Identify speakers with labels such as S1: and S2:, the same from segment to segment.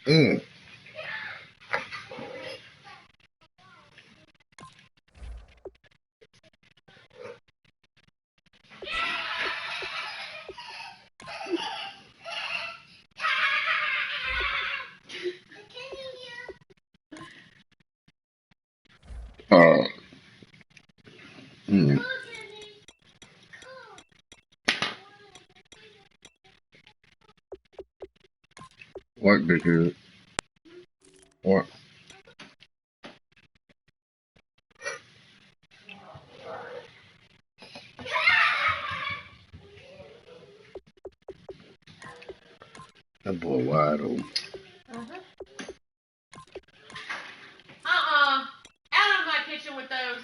S1: Mm. Uh, mm. What big is what? That boy wide open.
S2: Out of my kitchen with those.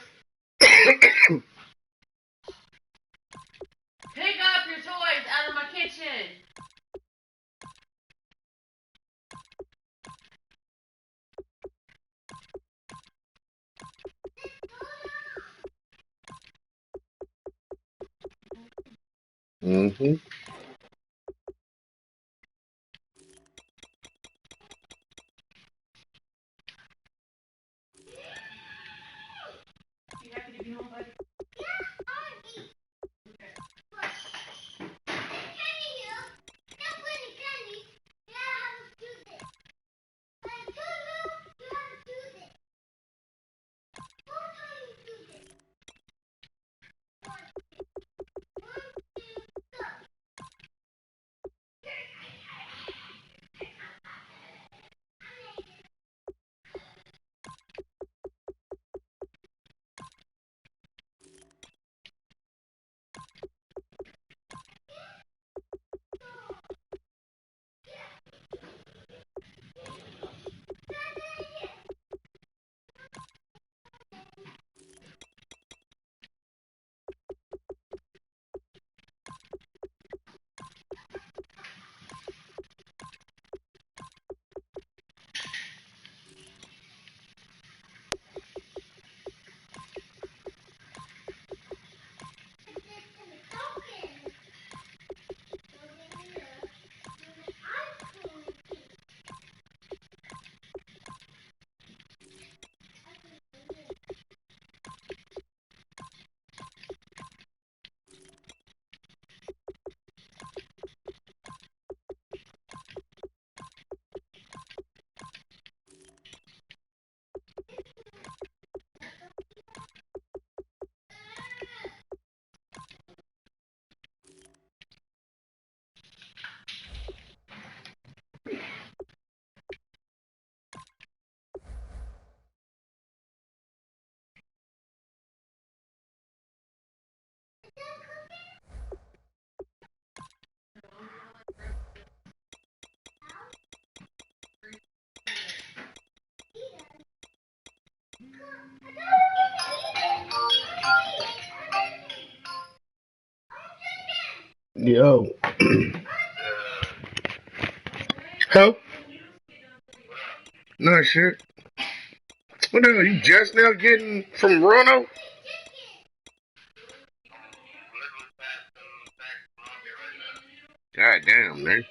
S2: Pick up your toys out of my kitchen.
S1: Mm-hmm.
S2: You happy to be home, buddy?
S1: Yo. Hello? No shit. What the hell? You just now getting from Rono? God damn, man.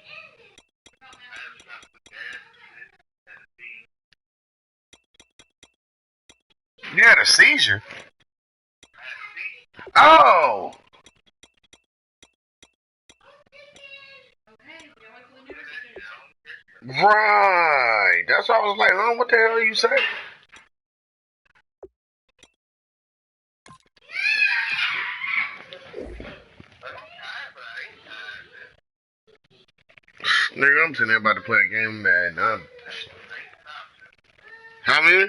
S1: You had a seizure? Oh! Right. That's why I was like, huh, what the hell you say? Nigga, I'm sitting there about to play a game, man. How many?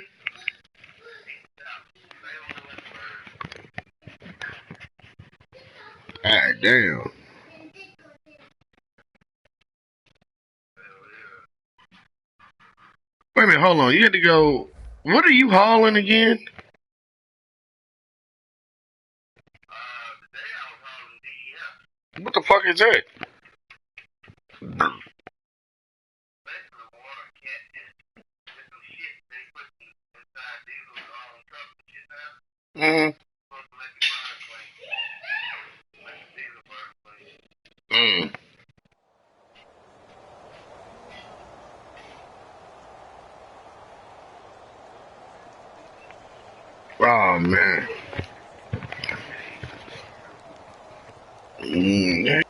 S1: God damn. Wait a minute, hold on. You had to go. What are you hauling again? What the fuck is that? Mm-hmm. Mm. Mm.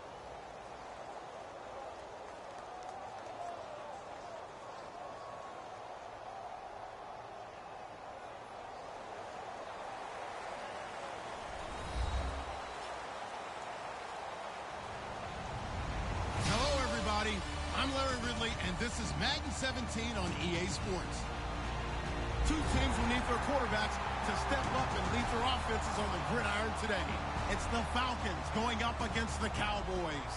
S3: Hello, everybody. I'm Larry Ridley, and this is Madden 17 on EA Sports. Two teams will need their quarterbacks to step up and lead their offenses on the gridiron today. It's the Falcons going up against the Cowboys.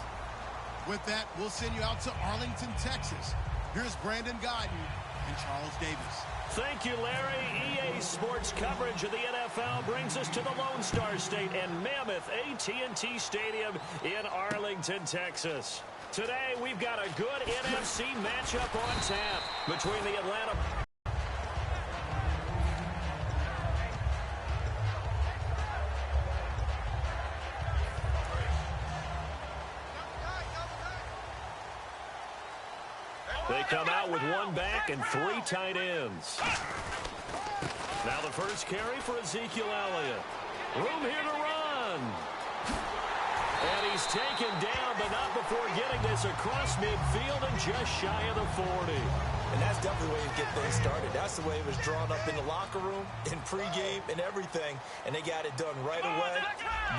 S3: With that, we'll send you out to Arlington, Texas. Here's Brandon Guyton and Charles Davis.
S4: Thank you, Larry. EA Sports coverage of the NFL brings us to the Lone Star State and mammoth AT&T Stadium in Arlington, Texas. Today, we've got a good NFC matchup on tap between the Atlanta... They come out with one back and three tight ends. Now the first carry for Ezekiel Elliott. Room here to run. And he's taken down, but not before getting this across midfield and just shy of the 40.
S5: And that's definitely the way you get things started. That's the way it was drawn up in the locker room, in pregame, and everything. And they got it done right away,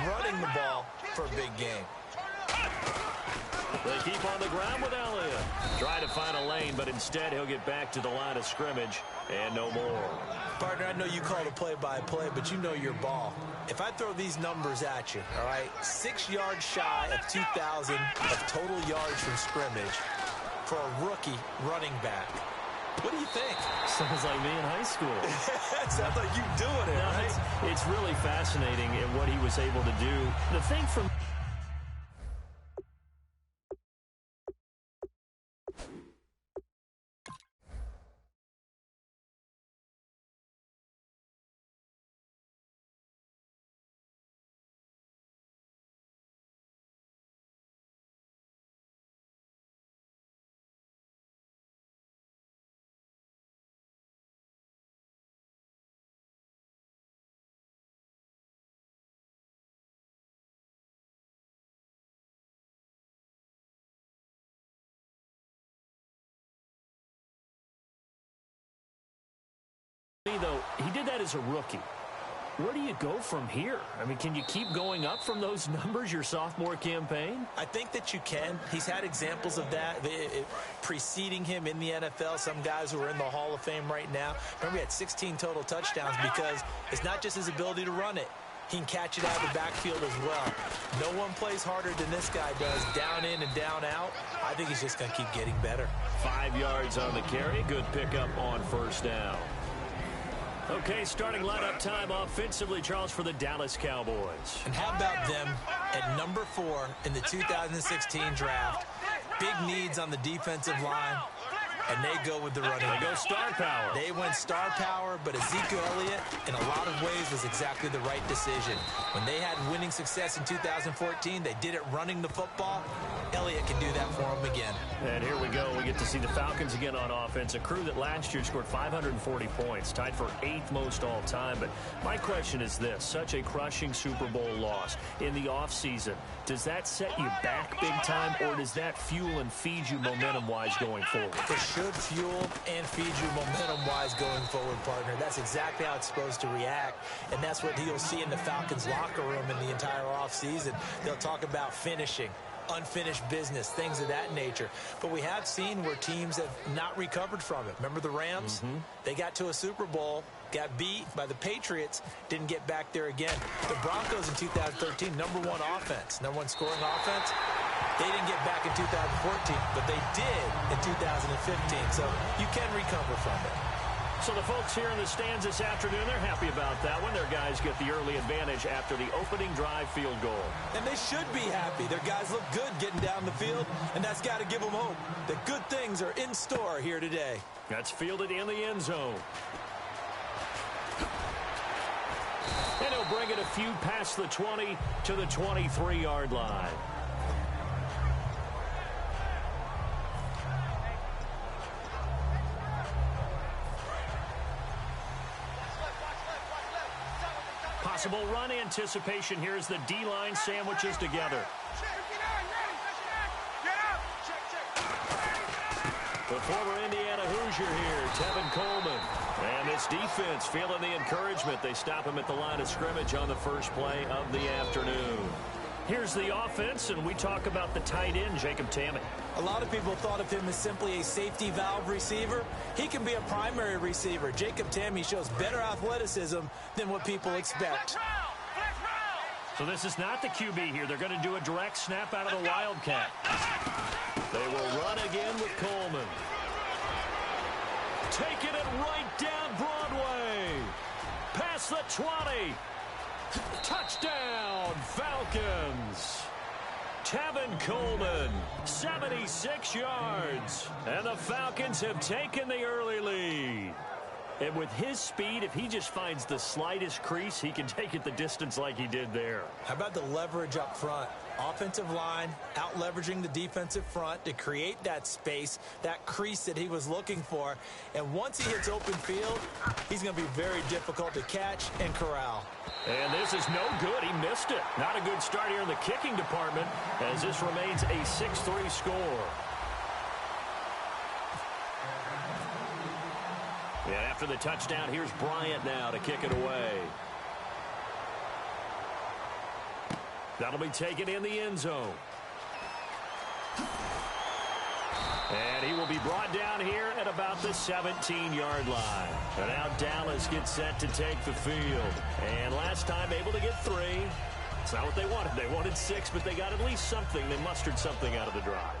S5: running the ball for a big game.
S4: They keep on the ground with Elliott. Try to find a lane, but instead he'll get back to the line of scrimmage and no more.
S5: Partner, I know you call it play-by-play, but you know your ball. If I throw these numbers at you, all right, 6 yards shy of 2,000 of total yards from scrimmage for a rookie running back. What do you think?
S4: Sounds like me in high school.
S5: Sounds like you doing it, right?
S4: It's really fascinating in what he was able to do. The thing from... Though he did that as a rookie. Where do you go from here? I mean, can you keep going up from those numbers your sophomore campaign?
S5: I think that you can. He's had examples of that preceding him in the NFL. Some guys who are in the Hall of Fame right now. Remember, he had 16 total touchdowns because it's not just his ability to run it. He can catch it out of the backfield as well. No one plays harder than this guy does, down in and down out. I think he's just going to keep getting better.
S4: 5 yards on the carry. Good pickup on first down. Okay, starting lineup time offensively, Charles, for the Dallas Cowboys.
S5: And how about them at number 4 in the 2016 draft? Big needs on the defensive line, and they go with the running.
S4: They go star power.
S5: They went star power, but Ezekiel Elliott, in a lot of ways, was exactly the right decision. When they had winning success in 2014, they did it running the football. Elliott can do that for them again.
S4: And here we go. We get to see the Falcons again on offense, a crew that last year scored 540 points, tied for 8th most all time. But my question is this, such a crushing Super Bowl loss in the offseason, does that set you back big time, or does that fuel and feed you momentum-wise going forward?
S5: It should fuel and feed you momentum-wise going forward, partner. That's exactly how it's supposed to react, and that's what you'll see in the Falcons locker room in the entire offseason. They'll talk about finishing, unfinished business, things of that nature. But we have seen where teams have not recovered from it. Remember the Rams? They got to a Super Bowl, got beat by the Patriots, didn't get back there again. The Broncos in 2013, number 1 offense, number 1 scoring offense. They didn't get back in 2014, but they did in 2015. So you can recover from it.
S4: So the folks here in the stands this afternoon, they're happy about that one. Their guys get the early advantage after the opening drive field goal.
S5: And they should be happy. Their guys look good getting down the field, and that's got to give them hope that good things are in store here today.
S4: That's fielded in the end zone. And he'll bring it a few past the 20 to the 23-yard line. Possible run anticipation here as the D-line sandwiches together. The former Indiana Hoosier here, Tevin Coleman. And this defense feeling the encouragement. They stop him at the line of scrimmage on the first play of the afternoon. Here's the offense, and we talk about the tight end, Jacob Tamme.
S5: A lot of people thought of him as simply a safety valve receiver. He can be a primary receiver. Jacob Tamme shows better athleticism than what people expect.
S4: So this is not the QB here. They're going to do a direct snap out of the Wildcat. They will run again with Coleman. Taking it right down Broadway. Past the 20. Touchdown, Falcons. Tevin Coleman, 76 yards. And the Falcons have taken the early lead. And with his speed, if he just finds the slightest crease, he can take it the distance like he did there.
S5: How about the leverage up front? Offensive line out leveraging the defensive front to create that space, that crease that he was looking for. And once he hits open field, he's going to be very difficult to catch and corral.
S4: And this is no good. He missed it. Not a good start here in the kicking department as this remains a 6-3 score. And after the touchdown, here's Bryant now to kick it away. That'll be taken in the end zone. And he will be brought down here at about the 17-yard line. And now Dallas gets set to take the field. And last time able to get 3. It's not what they wanted. They wanted 6, but they got at least something. They mustered something out of the drive.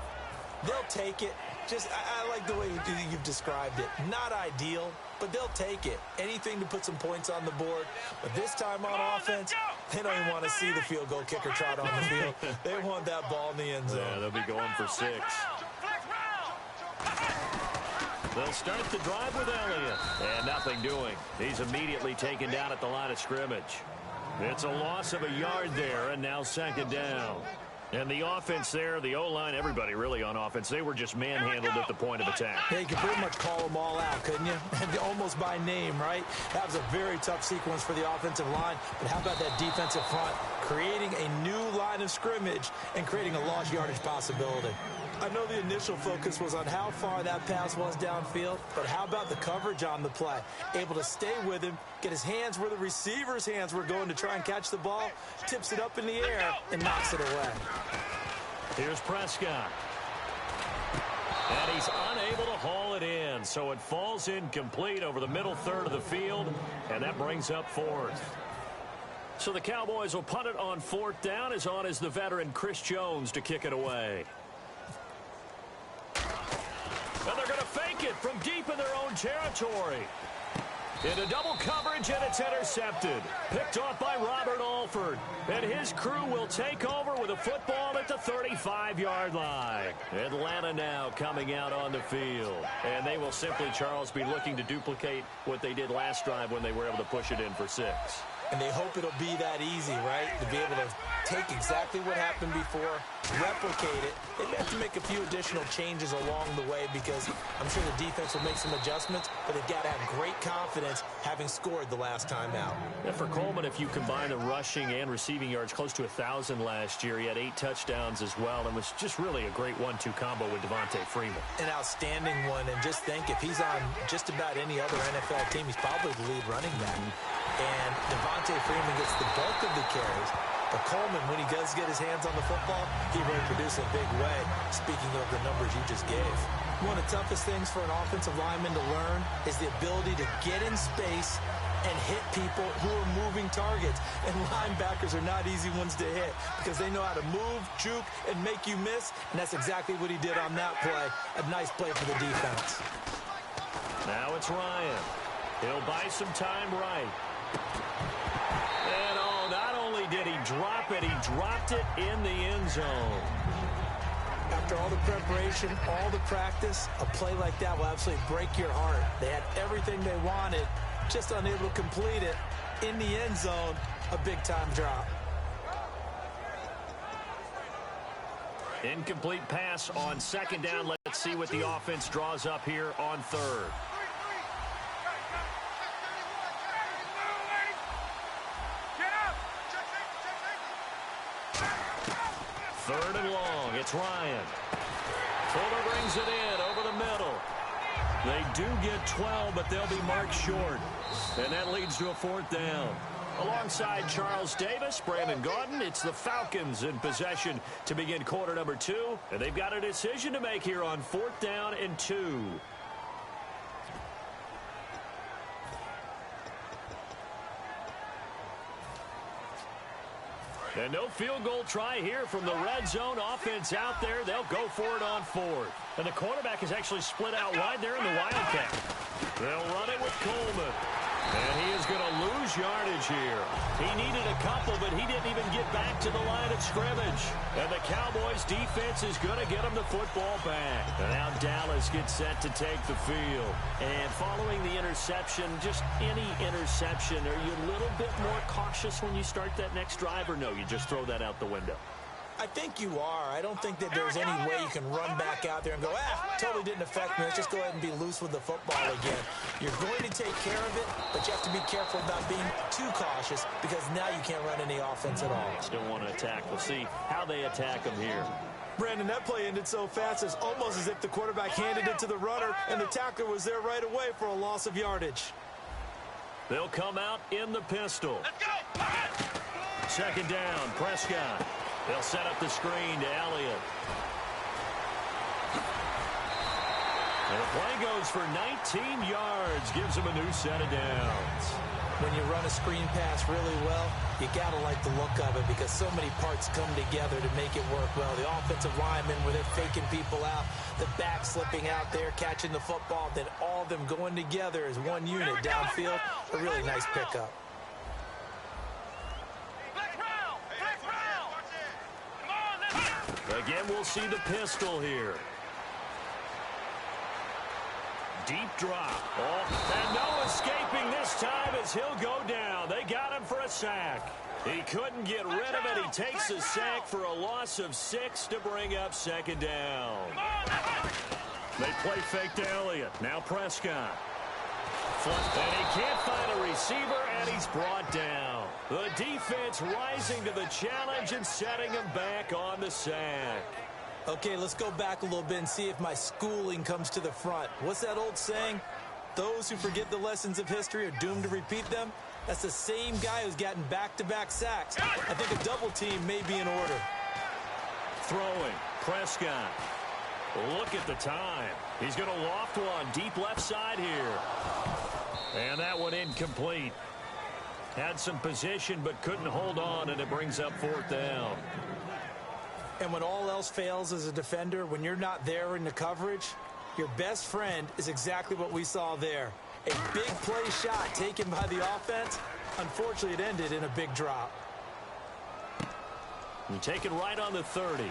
S5: They'll take it. I like the way you've described it. Not ideal, but they'll take it. Anything to put some points on the board. But this time on offense, they don't even want to see the field goal kicker trot on the field. They want that ball in the end zone.
S4: Yeah, they'll be going for 6. They'll start the drive with Elliott. And nothing doing. He's immediately taken down at the line of scrimmage. It's a loss of a yard there, and now second down. And the offense there, the O-line, everybody really on offense, they were just manhandled at the point of attack.
S5: Yeah, you could pretty much call them all out, couldn't you? Almost by name, right? That was a very tough sequence for the offensive line. But how about that defensive front? Creating a new line of scrimmage and creating a lost yardage possibility. I know the initial focus was on how far that pass was downfield, but how about the coverage on the play? Able to stay with him, get his hands where the receiver's hands were going to try and catch the ball, tips it up in the air, and knocks it away.
S4: Here's Prescott. And he's unable to haul it in, so it falls incomplete over the middle third of the field, and that brings up 4th. So the Cowboys will punt it on 4th down, as on is the veteran Chris Jones to kick it away. And they're going to fake it from deep in their own territory. Into double coverage, and it's intercepted. Picked off by Robert Alford. And his crew will take over with a football at the 35-yard line. Atlanta now coming out on the field. And they will simply, Charles, be looking to duplicate what they did last drive when they were able to push it in for 6.
S5: And they hope it'll be that easy, right? To be able to take exactly what happened before, replicate it. They have to make a few additional changes along the way because I'm sure the defense will make some adjustments, but they've got to have great confidence having scored the last time out.
S4: And for Coleman, if you combine the rushing and receiving yards, close to 1,000 last year. He had 8 touchdowns as well, and was just really a great 1-2 combo with Devontae Freeman.
S5: An outstanding one, and just think, if he's on just about any other NFL team, he's probably the lead running back. And Devontae Freeman gets the bulk of the carries. But Coleman, when he does get his hands on the football, he really produces a big way, speaking of the numbers you just gave. One of the toughest things for an offensive lineman to learn is the ability to get in space and hit people who are moving targets. And linebackers are not easy ones to hit because they know how to move, juke, and make you miss. And that's exactly what he did on that play. A nice play for the defense.
S4: Now it's Ryan. He'll buy some time right. And oh, not only did he drop it, he dropped it in the end zone.
S5: After all the preparation, all the practice, a play like that will absolutely break your heart. They had everything they wanted, just unable to complete it. In the end zone, a big-time drop.
S4: Incomplete pass on 2nd down. Let's see what the offense draws up here on 3rd. 3rd and long. It's Ryan. Fuller brings it in over the middle. They do get 12, but they'll be marked short. And that leads to a 4th down. Alongside Charles Davis, Brandon Gaudin, it's the Falcons in possession to begin quarter number 2. And they've got a decision to make here on 4th down and 2. And no field goal try here from the red zone offense out there. They'll go for it on 4th. And the quarterback is actually split out wide there in the Wildcat. They'll run it with Coleman. And he is going to lose yardage here. He needed a couple, but he didn't even get back to the line of scrimmage. And the Cowboys defense is going to get him the football back. And now Dallas gets set to take the field. And following the interception, just any interception, are you a little bit more cautious when you start that next drive, or no, you just throw that out the window?
S5: I think you are. I don't think that there's any way you can run back out there and go, totally didn't affect me. Let's just go ahead and be loose with the football again. You're going to take care of it, but you have to be careful about being too cautious because now you can't run any offense at all.
S4: Still want to attack. We'll see how they attack them here.
S5: Brandon, that play ended so fast, it's almost as if the quarterback handed it to the runner and the tackler was there right away for a loss of yardage.
S4: They'll come out in the pistol. Let's go! 2nd down, Prescott. They'll set up the screen to Elliott. And the play goes for 19 yards, gives him a new set of downs.
S5: When you run a screen pass really well, you got to like the look of it because so many parts come together to make it work well. The offensive linemen, where they're faking people out, the back slipping out there, catching the football, then all of them going together as one unit downfield. A really nice pickup.
S4: Again, we'll see the pistol here. Deep drop. Oh, and no escaping this time as he'll go down. They got him for a sack. He couldn't get rid of it. He takes a sack for a loss of 6 to bring up 2nd down. They play fake to Elliott. Now Prescott. And he can't find a receiver, and he's brought down. The defense rising to the challenge and setting him back on the sack.
S5: Okay, let's go back a little bit and see if my schooling comes to the front. What's that old saying? Those who forget the lessons of history are doomed to repeat them. That's the same guy who's gotten back-to-back sacks. I think a double team may be in order.
S4: Throwing. Prescott. Look at the time. He's going to loft one deep left side here. And that one incomplete. Had some position but couldn't hold on, and it brings up 4th down.
S5: And when all else fails as a defender, when you're not there in the coverage, your best friend is exactly what we saw there. A big play shot taken by the offense. Unfortunately, it ended in a big drop.
S4: And taken right on the 30.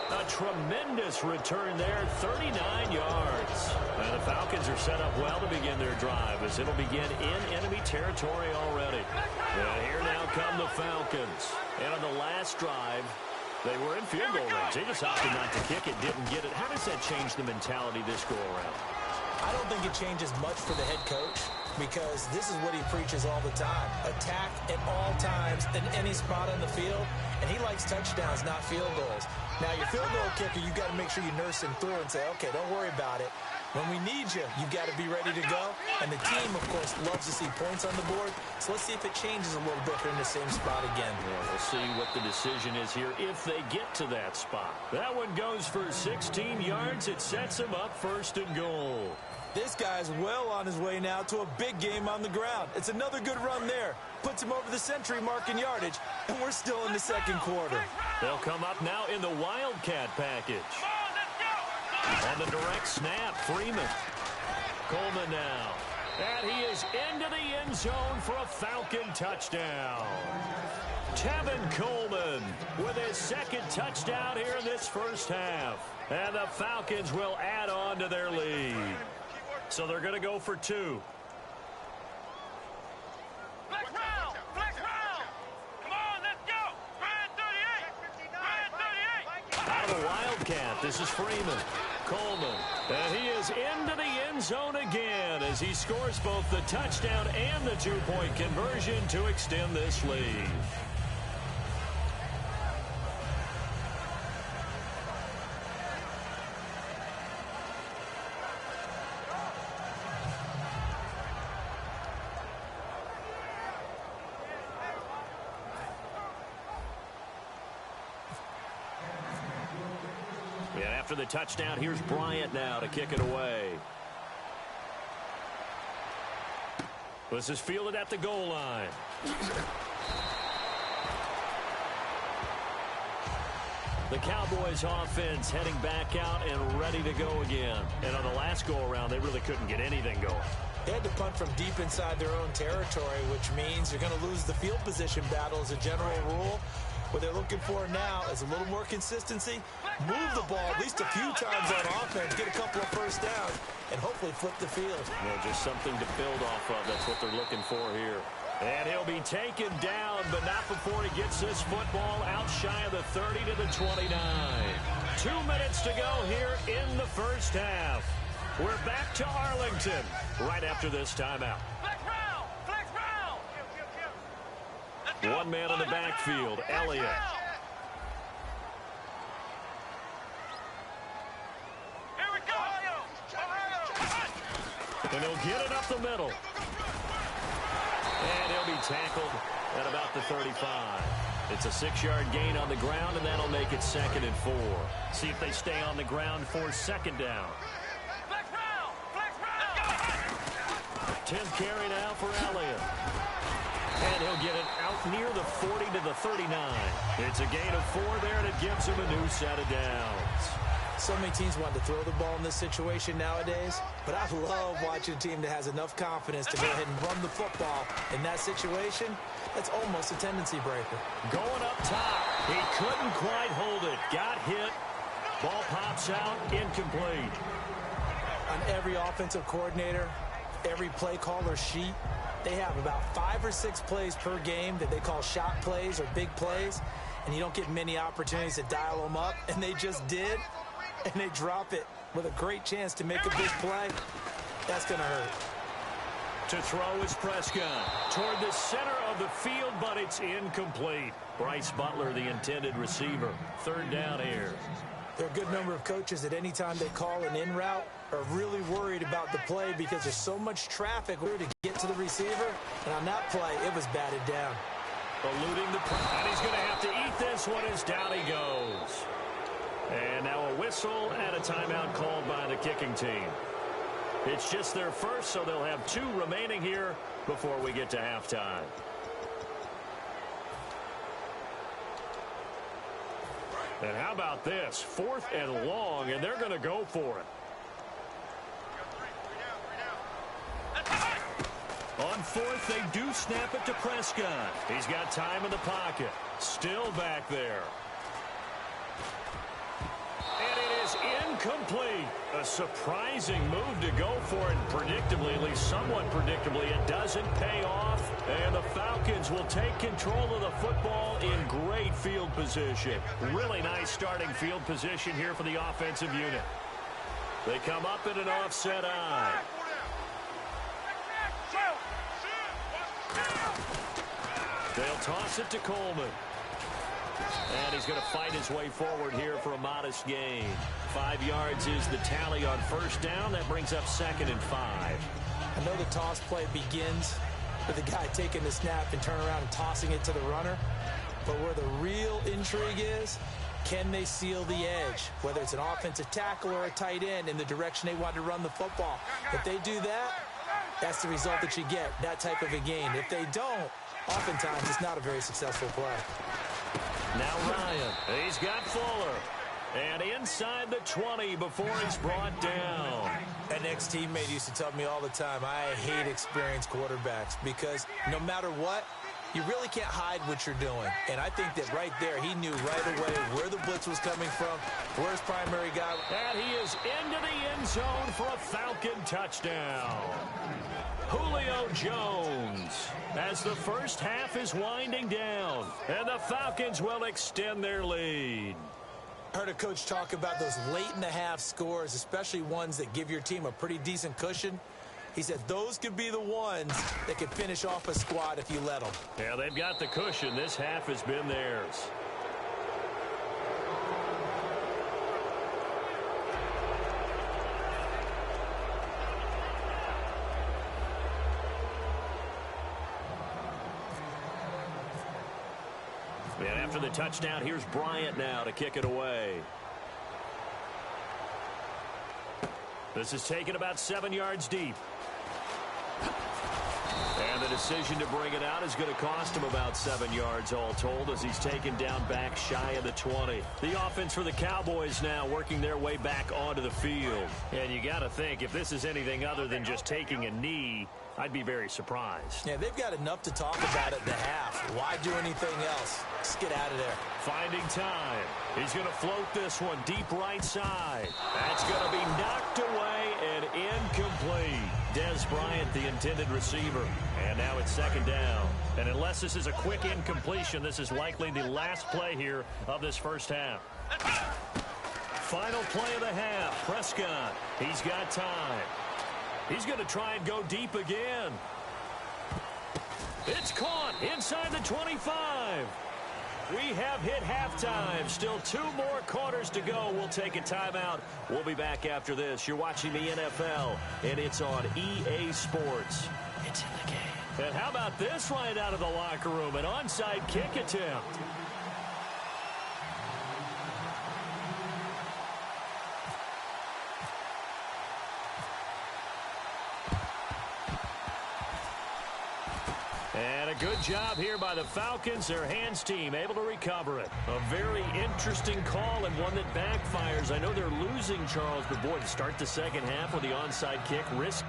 S4: A tremendous return there, 39 yards. And the Falcons are set up well to begin their drive as it'll begin in enemy territory already. And here now come the Falcons. And on the last drive, they were in field goal range. They just opted not to kick it, didn't get it. How does that change the mentality this go around?
S5: I don't think it changes much for the head coach because this is what he preaches all the time. Attack at all times in any spot on the field, and he likes touchdowns, not field goals. Now, your field goal kicker, you got to make sure you nurse him through and say, okay, don't worry about it. When we need you, you got to be ready to go. And the team, of course, loves to see points on the board. So let's see if it changes a little bit. They're in the same spot again.
S4: Yeah, we'll see what the decision is here if they get to that spot. That one goes for 16 yards. It sets them up 1st and goal.
S5: This guy's well on his way now to a big game on the ground. It's another good run there. Puts him over the century mark in yardage, and we're still in the 2nd quarter.
S4: They'll come up now in the Wildcat package. On the direct snap, Freeman. Coleman now. And he is into the end zone for a Falcon touchdown. Tevin Coleman with his 2nd touchdown here in this first half. And the Falcons will add on to their lead. So they're going to go for 2. Out of the Wildcat, this is Freeman. Coleman. And he is into the end end zone again as he scores both the touchdown and the two-point conversion to extend this lead. And after the touchdown, here's Bryant now to kick it away. This is fielded at the goal line. The Cowboys offense heading back out and ready to go again. And on the last go-around, they really couldn't get anything going.
S5: They had to punt from deep inside their own territory, which means you're going to lose the field position battle as a general rule. What they're looking for now is a little more consistency, move the ball at least a few times on offense, get a couple of first downs, and hopefully flip the field.
S4: Yeah, just something to build off of. That's what they're looking for here. And he'll be taken down, but not before he gets this football out shy of the 30 to the 29. 2 minutes to go here in the first half. We're back to Arlington right after this timeout. One man in the backfield, Elliott.
S6: Here we go.
S4: And he'll get it up the middle. And he'll be tackled at about the 35. It's a 6-yard gain on the ground, and that'll make it 2nd and 4. See if they stay on the ground for 2nd down. 10th carry now for Elliott. And he'll get it out near the 40 to the 39. It's a gain of 4 there, and it gives him a new set of downs.
S5: So many teams want to throw the ball in this situation nowadays, but I love watching a team that has enough confidence to go ahead and run the football. In that situation, that's almost a tendency breaker.
S4: Going up top. He couldn't quite hold it. Got hit. Ball pops out. Incomplete.
S5: On every offensive coordinator, every play caller sheet, they have about 5 or 6 plays per game that they call shot plays or big plays, and you don't get many opportunities to dial them up, and they just did, and they drop it with a great chance to make a big play. That's going to hurt.
S4: To throw is Prescott toward the center of the field, but it's incomplete. Bryce Butler, the intended receiver. 3rd down here.
S5: There are a good number of coaches that any time they call an in route are really worried about the play because there's so much traffic to get to the receiver. And on that play, it was batted down.
S4: Eluding the press. And he's going to have to eat this one as down he goes. And now a whistle and a timeout called by the kicking team. It's just their first, so they'll have 2 remaining here before we get to halftime. And how about this? 4th and long, and they're going to go for it. On 4th, they do snap it to Prescott. He's got time in the pocket. Still back there. And it is incomplete. A surprising move to go for it. Predictably, at least somewhat predictably, it doesn't pay off. And the Falcons will take control of the football in great field position. Really nice starting field position here for the offensive unit. They come up in an offset eye. They'll toss it to Coleman. And he's going to fight his way forward here for a modest gain. 5 yards is the tally on 1st down. That brings up 2nd and 5.
S5: I know the toss play begins with the guy taking the snap and turn around and tossing it to the runner. But where the real intrigue is, can they seal the edge? Whether it's an offensive tackle or a tight end in the direction they want to run the football. If they do that, that's the result that you get, that type of a gain. If they don't, oftentimes it's not a very successful play.
S4: Now Ryan, he's got Fuller. And inside the 20 before he's brought down.
S5: An ex-teammate used to tell me all the time, I hate experienced quarterbacks because no matter what, you really can't hide what you're doing. And I think that right there, he knew right away where the blitz was coming from, where his primary guy.
S4: And he is into the end zone for a Falcon touchdown. Julio Jones as the first half is winding down. And the Falcons will extend their lead.
S5: I heard a coach talk about those late-in-the-half scores, especially ones that give your team a pretty decent cushion. He said those could be the ones that could finish off a squad if you let them.
S4: Yeah, they've got the cushion. This half has been theirs. And after the touchdown, here's Bryant now to kick it away. This is taken about 7 yards deep. And the decision to bring it out is going to cost him about 7 yards all told as he's taken down back shy of the 20. The offense for the Cowboys now working their way back onto the field. And you got to think, if this is anything other than just taking a knee, I'd be very surprised.
S5: Yeah, they've got enough to talk about at the half. Why do anything else? Just get out of there.
S4: Finding time. He's going to float this one deep right side. That's going to be knocked away and incomplete. Dez Bryant, the intended receiver. And now it's second down. And unless this is a quick incompletion, this is likely the last play here of this first half. Final play of the half. Prescott. He's got time. He's going to try and go deep again. It's caught inside the 25. We have hit halftime. Still 2 more quarters to go. We'll take a timeout. We'll be back after this. You're watching the NFL, and it's on EA Sports. It's in the game. And how about this right out of the locker room? An onside kick attempt. And a good job here by the Falcons. Their hands team able to recover it. A very interesting call and one that backfires. I know they're losing, Charles, but boy, to start the second half with the onside kick, risk.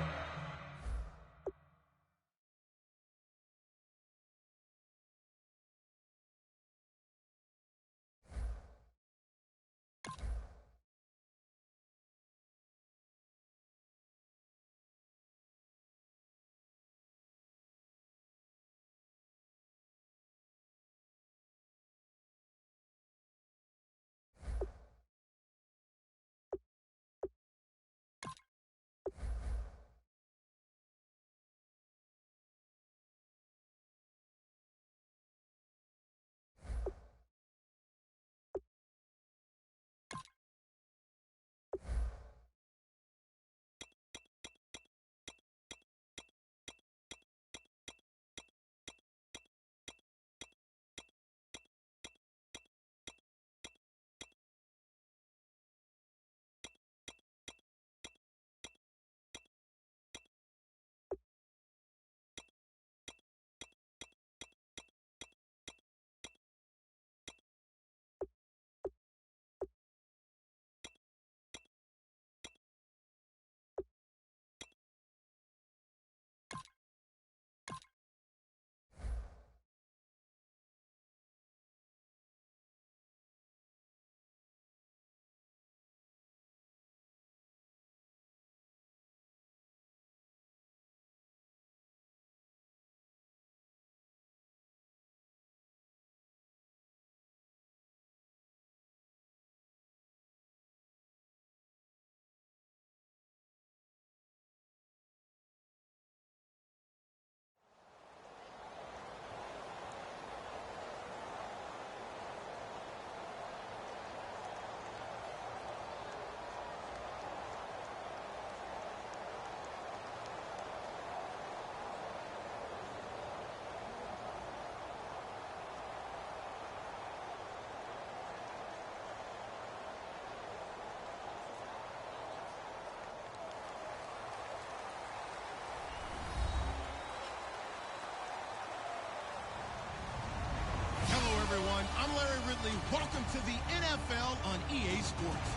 S3: I'm Larry Ridley. Welcome to the NFL on EA Sports.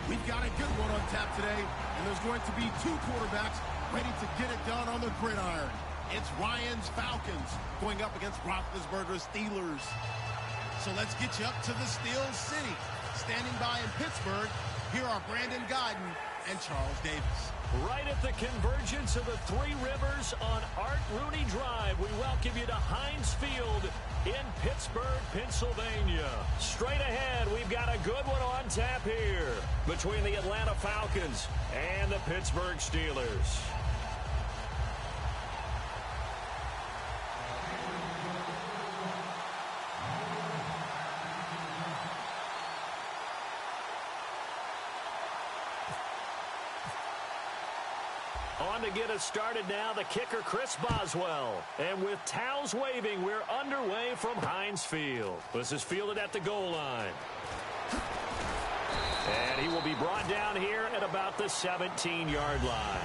S3: We've got a good one on tap today, and there's going to be 2 quarterbacks ready to get it done on the gridiron. It's Ryan's Falcons going up against Roethlisberger's Steelers. So let's get you up to the Steel City. Standing by in Pittsburgh, here are Brandon Godden and Charles Davis.
S4: Right at the convergence of the 3 rivers on Art Rooney Drive, we welcome welcome you to Heinz Field in Pittsburgh, Pennsylvania. Straight ahead, we've got a good one on tap here between the Atlanta Falcons and the Pittsburgh Steelers. On to get us started now, the kicker, Chris Boswell. And with towels waving, we're underway from Heinz Field. This is fielded at the goal line. And he will be brought down here at about the 17-yard line.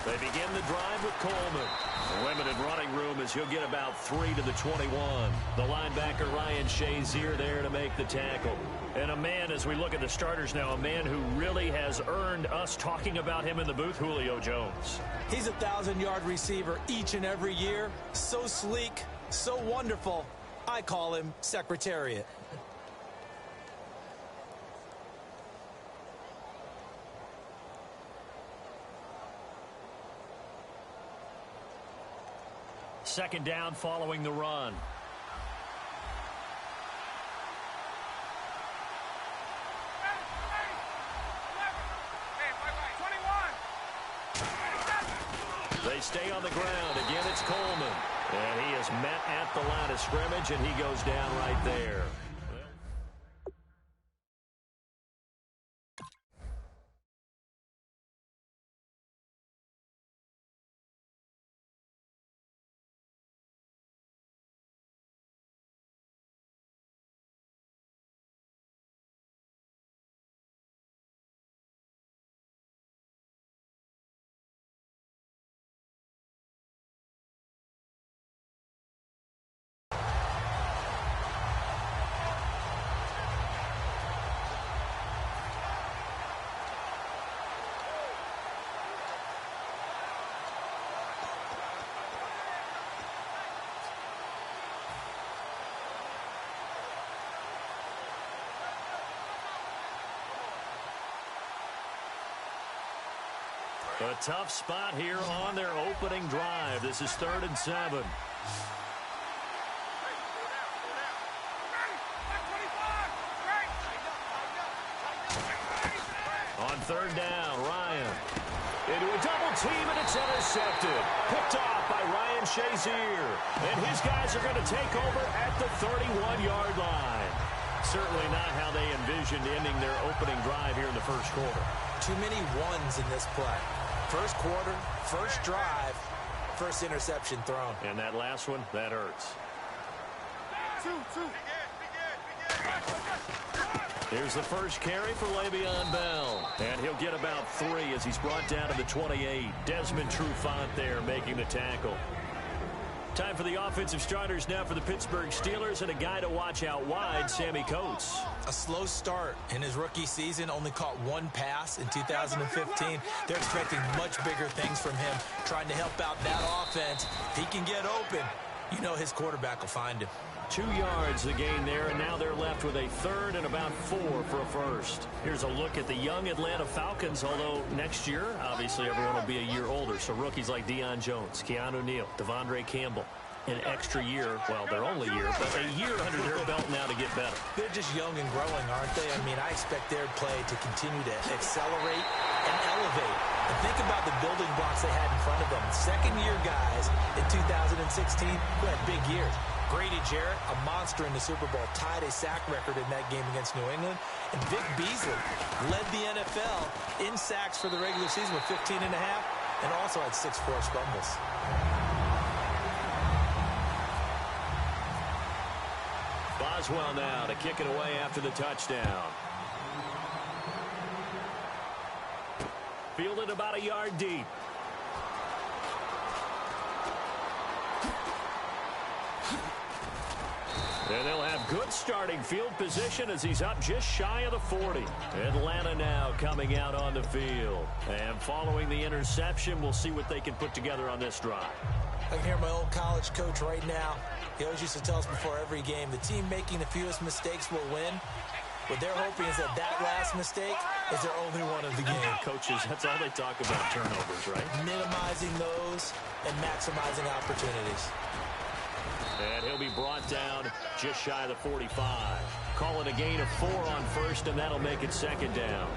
S4: They begin the drive with Coleman. Limited running room as he'll get about 3 to the 21. The linebacker Ryan Shazier there to make the tackle. And a man, as we look at the starters now, a man who really has earned us talking about him in the booth, Julio Jones.
S5: He's a 1,000-yard receiver each and every year. So sleek, so wonderful. I call him Secretariat.
S4: Second down following the run. They stay on the ground. Again, it's Coleman. And he is met at the line of scrimmage, and he goes down right there. A tough spot here on their opening drive. This is 3rd and 7. On 3rd down, Ryan. Into a double team, and it's intercepted. Picked off by Ryan Shazier. And his guys are going to take over at the 31-yard line. Certainly not how they envisioned ending their opening drive here in the first quarter.
S5: Too many ones in this play. First quarter, first drive, first interception thrown.
S4: And that last one, that hurts. Here's the first carry for Le'Veon Bell. And he'll get about 3 as he's brought down to the 28. Desmond Trufant there making the tackle. Time for the offensive starters now for the Pittsburgh Steelers, and a guy to watch out wide, Sammy Coates.
S5: A slow start in his rookie season, only caught 1 pass in 2015. They're expecting much bigger things from him, trying to help out that offense. If he can get open, you know his quarterback will find him.
S4: 2 yards the gain there, and now they're left with a 3rd and about 4 for a first. Here's a look at the young Atlanta Falcons, although next year, obviously, everyone will be a year older. So rookies like Deion Jones, Keanu Neal, Devondre Campbell, an extra year, well, their only year, but a year under their belt now to get better.
S5: They're just young and growing, aren't they? I mean, I expect their play to continue to accelerate and elevate. And think about the building blocks they had in front of them. Second-year guys in 2016 who had big years. Grady Jarrett, a monster in the Super Bowl, tied a sack record in that game against New England. And Vic Beasley led the NFL in sacks for the regular season with 15.5. and also had 6 forced fumbles.
S4: Boswell now to kick it away after the touchdown. Fielded about a yard deep. And they'll have good starting field position as he's up just shy of the 40. Atlanta now coming out on the field. And following the interception, we'll see what they can put together on this drive.
S5: I can hear my old college coach right now. He always used to tell us before every game, the team making the fewest mistakes will win. What they're hoping is that last mistake is their only one of the game.
S4: Coaches, that's all they talk about, turnovers, right?
S5: Minimizing those and maximizing opportunities.
S4: And he'll be brought down just shy of the 45. Call it a gain of 4 on first, and that'll make it second down.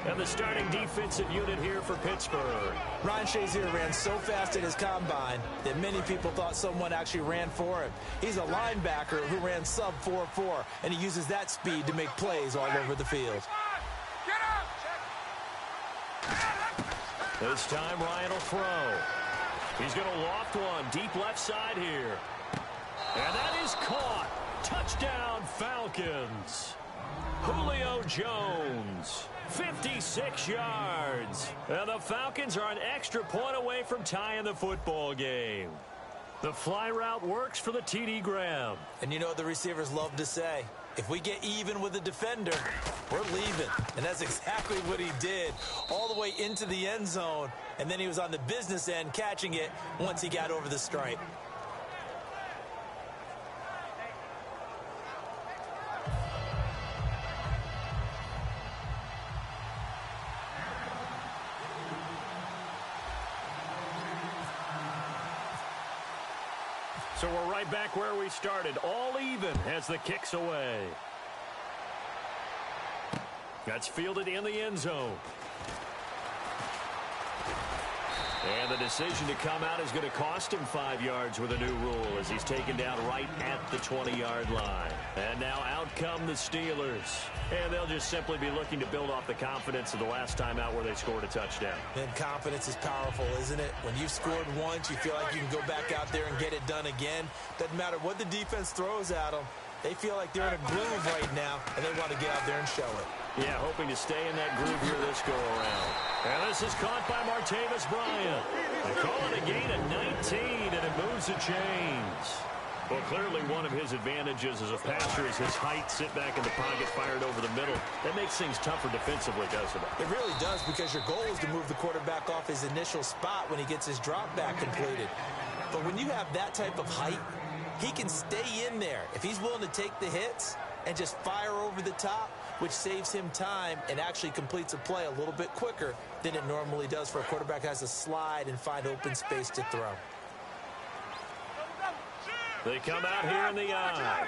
S4: And the starting defensive unit here for Pittsburgh.
S5: Ryan Shazier ran so fast at his combine that many people thought someone actually ran for him. He's a linebacker who ran sub 4.4, and he uses that speed to make plays all over the field.
S4: This time Ryan will throw. He's going to loft one deep left side here. And that is caught. Touchdown Falcons. Julio Jones. 56 yards. And the Falcons are an extra point away from tying the football game. The fly route works for the TD Graham.
S5: And you know what the receivers love to say? If we get even with the defender, we're leaving. And that's exactly what he did, all the way into the end zone. And then he was on the business end catching it once he got over the stripe.
S4: So we're right back where we started, all even as the kick's away. That's fielded in the end zone. And the decision to come out is going to cost him 5 yards with a new rule as he's taken down right at the 20-yard line. And now out come the Steelers. And they'll just simply be looking to build off the confidence of the last time out where they scored a touchdown.
S5: And confidence is powerful, isn't it? When you've scored once, you feel like you can go back out there and get it done again. Doesn't matter what the defense throws at them. They feel like they're in a groove right now, and they want to get out there and show it.
S4: Yeah, hoping to stay in that groove here this go-around. And this is caught by Martavis Bryant. They call it a gain of 19, and it moves the chains. Well, clearly one of his advantages as a passer is his height, sit back in the pocket, fired over the middle. That makes things tougher defensively, doesn't it?
S5: It really does, because your goal is to move the quarterback off his initial spot when he gets his drop back completed. But when you have that type of height, he can stay in there if he's willing to take the hits and just fire over the top, which saves him time and actually completes a play a little bit quicker than it normally does for a quarterback who has to slide and find open space to throw.
S4: They come out here in the eye.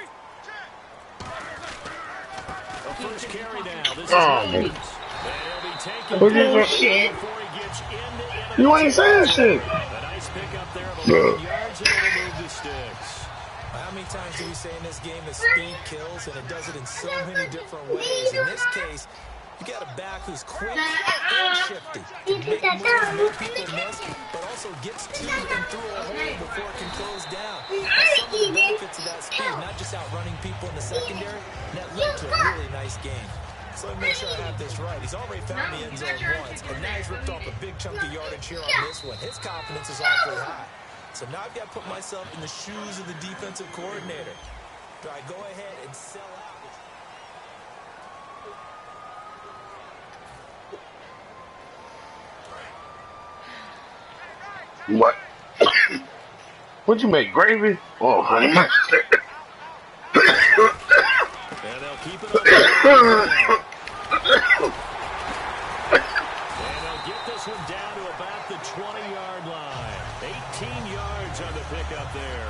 S4: The first carry now. This is Williams. And he'll be taken down
S1: shit.
S4: before he gets into
S1: You ain't saying shit.
S4: a nice pickup there of 11 yards, and it'll move the sticks.
S5: How many times do we say in this game that speed kills, and it does it in so many different ways? In this case, you got a back who's quick and shifty. Can make moves, make people miss, but also gets to and through a hole before it can close down. That's some of the benefits of that speed, not just outrunning people in the secondary, and that led to a really nice game. So let me make sure I have this right. He's already found the end zone once, and now he's ripped off a big chunk of yardage here on this one. His confidence is awfully high. So now I've got to put myself in the shoes of the defensive coordinator. Do I go ahead and sell out?
S1: What? What'd you make, gravy? Oh, honey.
S4: And they'll keep it up. And they'll get this one down to about the 20-yard line. 18 yards on the pickup there.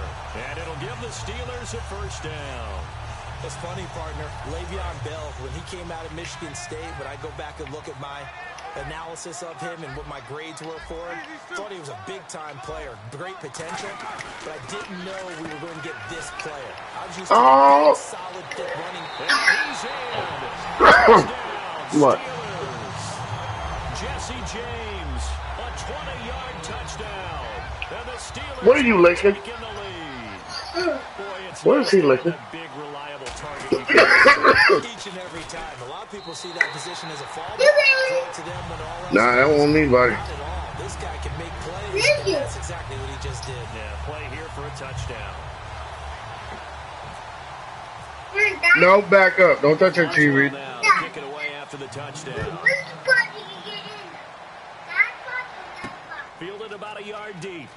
S4: And it'll give the Steelers a first down.
S5: It's funny, partner. Le'Veon Bell, when he came out of Michigan State, when I go back and look at my analysis of him and what my grades were for him, thought he was a big-time player, great potential, but I didn't know we were going to get this player. I was used to a solid, thick running.
S4: He's in. Touchdown,
S1: What?
S4: Steelers. Jesse James, a 20-yard touchdown. And the Steelers
S1: What are you licking?
S4: taking the lead. Boy, it's
S1: What is he
S4: nice to
S1: licking?
S4: have a big, reliable target you can
S5: Each and every time. A lot of people see that position as a fallback. Throw it to them when all else
S1: Nah, that
S5: fails.
S1: won't anybody.
S5: Not at all. This guy can make plays, and that's exactly what he just did.
S4: Yeah, play here for a touchdown.
S1: No, back up. Don't touch that TV.
S4: Now, kick it away after the touchdown. Fielded about a yard deep.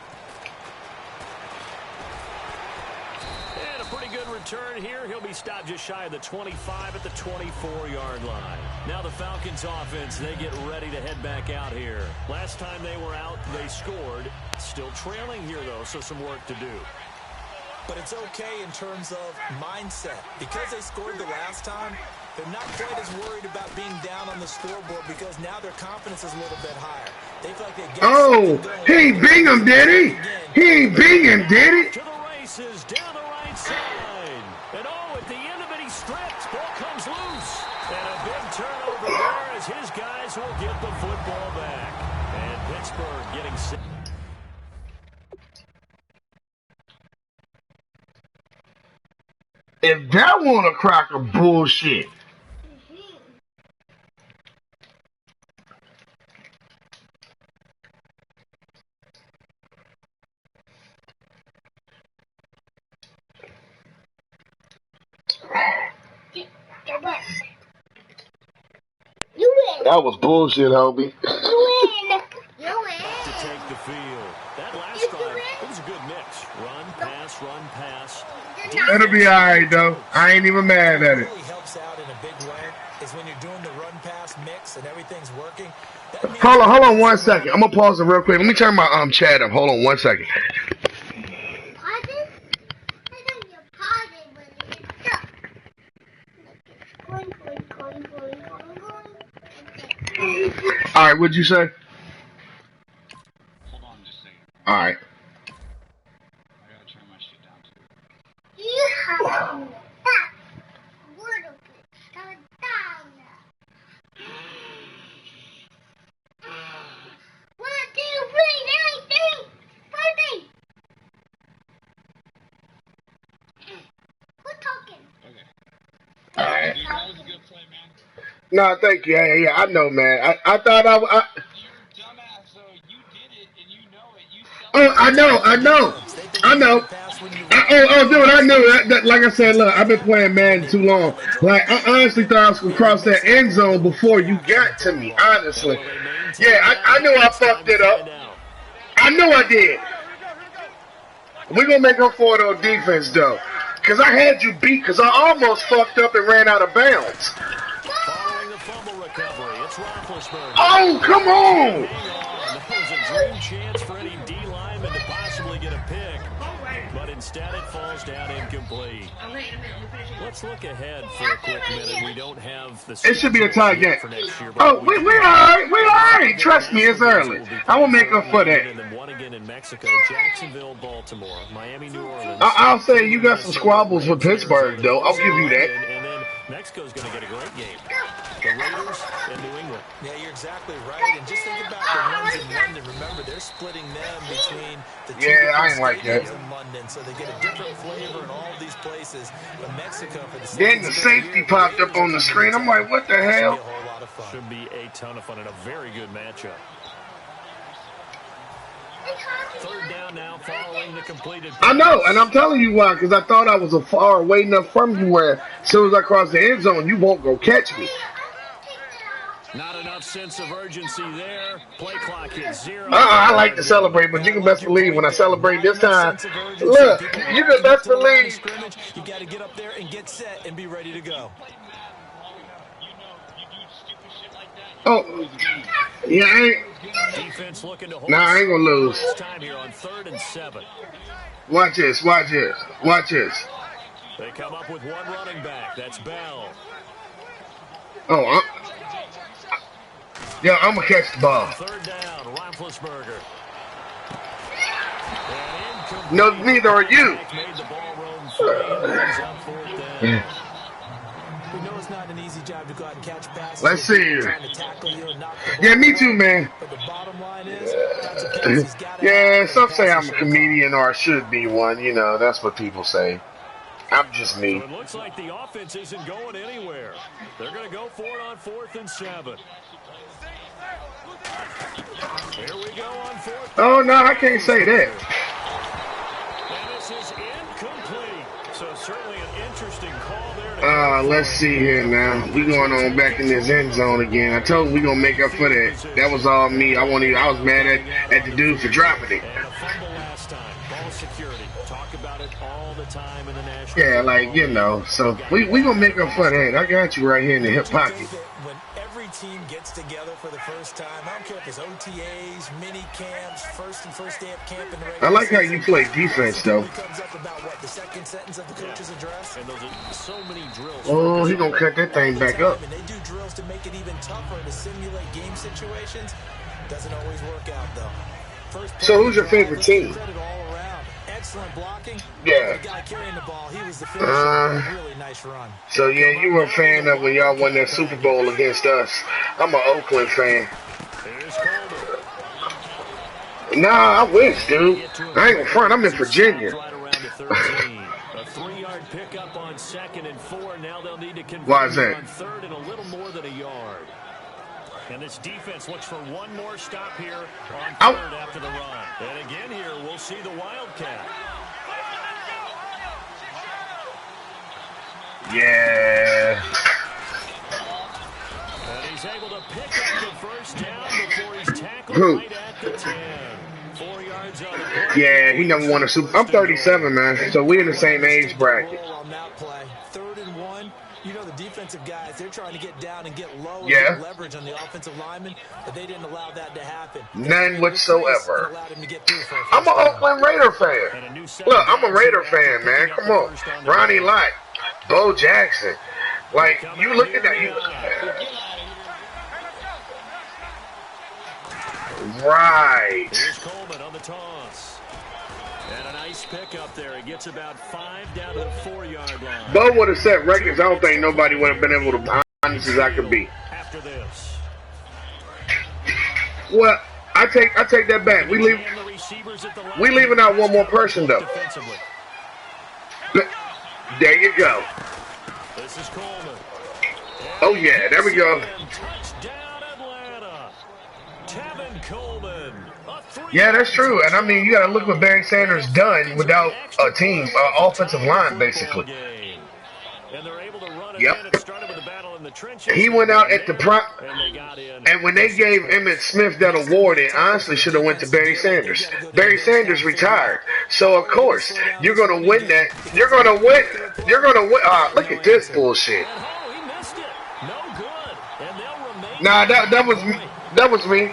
S4: And a pretty good return here. He'll be stopped just shy of the 25 at the 24-yard line. Now the Falcons offense, they get ready to head back out here. Last time they were out, they scored. Still trailing here, though, so some work to do.
S5: But it's okay in terms of mindset. Because they scored the last time, they're not quite as worried about being down on the scoreboard because now their confidence is a little bit higher. They feel like they got
S1: Oh,
S5: something going.
S1: he ain't bing him, did he? He ain't bing him, did he?
S4: To the races, down the right side. And oh, at the end of it, he stripped. Ball comes loose. And a big turnover there as his guys will get the football back. And Pittsburgh getting set.
S1: If that want a crack of bullshit. That was bullshit, Hobie.
S4: To take the field. That last drive, it was a good mix. Run, pass.
S1: It'll be alright, though. I ain't even mad at it.
S5: What really helps out in a big way is when you're doing the run-pass mix and everything's working.
S1: Hold on 1 second. I'm gonna pause it real quick. Let me turn my chat up. Hold on 1 second. All right, what'd you say?
S7: Hold on just a second.
S1: All right.
S7: I gotta turn my shit down too.
S1: All right.
S7: Dude, that was a good play, man.
S1: No, thank you. Yeah, I know, man. I thought I.
S7: You dumbass, so you did it and you know it. You
S1: I know. Dude, I knew that. Like I said, look, I've been playing Madden too long. Like, I honestly thought I was gonna cross that end zone before you got to me. Honestly, yeah, I knew I fucked it up. I knew I did. We're gonna make up for it on defense, though, cause I had you beat. Cause I almost fucked up and ran out of bounds.
S4: Following the fumble recovery, it's Roethlisberger.
S1: Oh, come on!
S4: That was a dream chance for any D lineman to possibly get a pick, but instead it falls down incomplete. Let's look ahead for a quick minute. We don't have the.
S1: It should be a tie game.
S4: For next year,
S1: Oh, we alright. We alright. Trust me, it's early. I will make up for that.
S4: And then one again in Mexico, Jacksonville, Baltimore, Miami, New Orleans.
S1: I'll say you got some squabbles with Pittsburgh, though. I'll give you that.
S4: And then Mexico's going to get a great game. The Raiders and New England.
S5: Yeah, you're exactly right. And just think about the ones in London. Remember, they're splitting them between the two
S1: I ain't like that.
S5: stadiums in London, so they get a different flavor in all of these places. But Mexico for the
S1: Then the safety popped up on the screen. I'm like, what the hell?
S4: Should be a ton of fun and a very good matchup. Third down now following the completed pass.
S1: I know, and I'm telling you why, because I thought I was a far away enough from you where as soon as I cross the end zone, you won't go catch me.
S4: Not enough sense of urgency there. Play clock is 0.
S1: I like to celebrate, but you can best believe when I celebrate this time, look, you can best believe.
S5: You got to get up there and get set and be ready to go.
S1: Oh, yeah,
S4: Defense looking to hold.
S1: Nah, I ain't gonna lose.
S4: This time here on 3rd and 7.
S1: Watch this.
S4: They come up with one running back. That's Bell.
S1: Oh, I'm gonna catch the ball.
S4: 3rd down, Roethlisberger.
S1: No, neither are you.
S4: Made the ball roam free. He's on 4th down.
S5: We know it's not an easy job to go out and catch passes.
S1: Let's see here.
S5: Trying to tackle you and knock the ball
S1: Yeah, me too, man.
S5: But the bottom line is,
S1: Yeah, some say I'm a comedian or I should be one. You know, that's what people say. I'm just me.
S4: So it looks like the offense isn't going anywhere. They're going to go for it on 4th and 7. Here we go on 4th.
S1: Oh, no, I can't say that.
S4: And this is incomplete. So certainly an interesting call there.
S1: Let's see here now. We going on back in this end zone again. I told him we gonna make up for that. That was all me. I was mad at the dude for dropping it.
S4: And a fumble last time. Ball security. Talk about it all the time in the national.
S1: Yeah, like, you know. So we gonna make up for that. I got you right here in the hip pocket.
S5: When every team gets together for the first time, I don't care if it's OTAs, mini camps, first day of camp in the regular
S1: I like how you play defense though.
S5: comes up about what the second sentence of the coach's address.
S4: And those are so many drills.
S1: Oh, he gonna cut that thing back up.
S5: And they do drills to make it even tougher to simulate game situations. Doesn't always work out though.
S1: So who's your favorite team?
S5: Credit all around. Excellent blocking.
S1: Yeah.
S5: The guy carrying the ball, he was the finisher. Really nice run.
S1: So yeah, you were a fan of when y'all won that Super Bowl against us. I'm an Oakland fan.
S4: Here's Coleman.
S1: Nah, I wish, dude. I ain't in front. I'm in Virginia.
S4: Right around the 13. A 3-yard pickup on 2nd and 4. Now they'll need to convert
S1: Why is that?
S4: on 3rd and a little more than a yard. And this defense looks for one more stop here on 3rd after the run. And again here, we'll see the Wildcat.
S1: Yeah.
S4: And he's able to pick up the first down before he's tackled
S1: Who?
S4: right at the 10. 4 yards on the play.
S1: Yeah, he never won a Super. I'm 37, man. So we're in the same age bracket.
S5: On that play, 3rd and 1. You know the defensive guys, they're trying to get down and get low and
S1: Yeah.
S5: get leverage on the offensive lineman, but they didn't allow that to happen.
S1: None whatsoever.
S5: Allowed him to get through for a
S1: I'm an
S5: first down.
S1: Oakland Raider fan. Look, I'm a Raider fan, man. Come on. Ronnie Lott, Bo Jackson. Like, you look at that. Right.
S4: Here's Coleman on the toss. And a nice pick up there. He gets about 5 down to the 4-yard line.
S1: Bo would have set records. I don't think nobody would have been able to honest as I could be.
S4: After this.
S1: Well, I take that back. We leaving out one more person though.
S4: Defensively.
S1: There you go.
S4: This is Coleman.
S1: Oh yeah, there we go.
S4: Touchdown Atlanta. Tevin Coleman.
S1: Yeah, that's true. And I mean, you got to look what Barry Sanders done without a team, offensive line, basically. Yep. He went out at the prime, and when they gave Emmitt Smith that award, it honestly should have went to Barry Sanders. Barry Sanders retired, so of course you're going to win that. You're going to win. You're going to win. Look at this bullshit. Nah, that was me. That was me.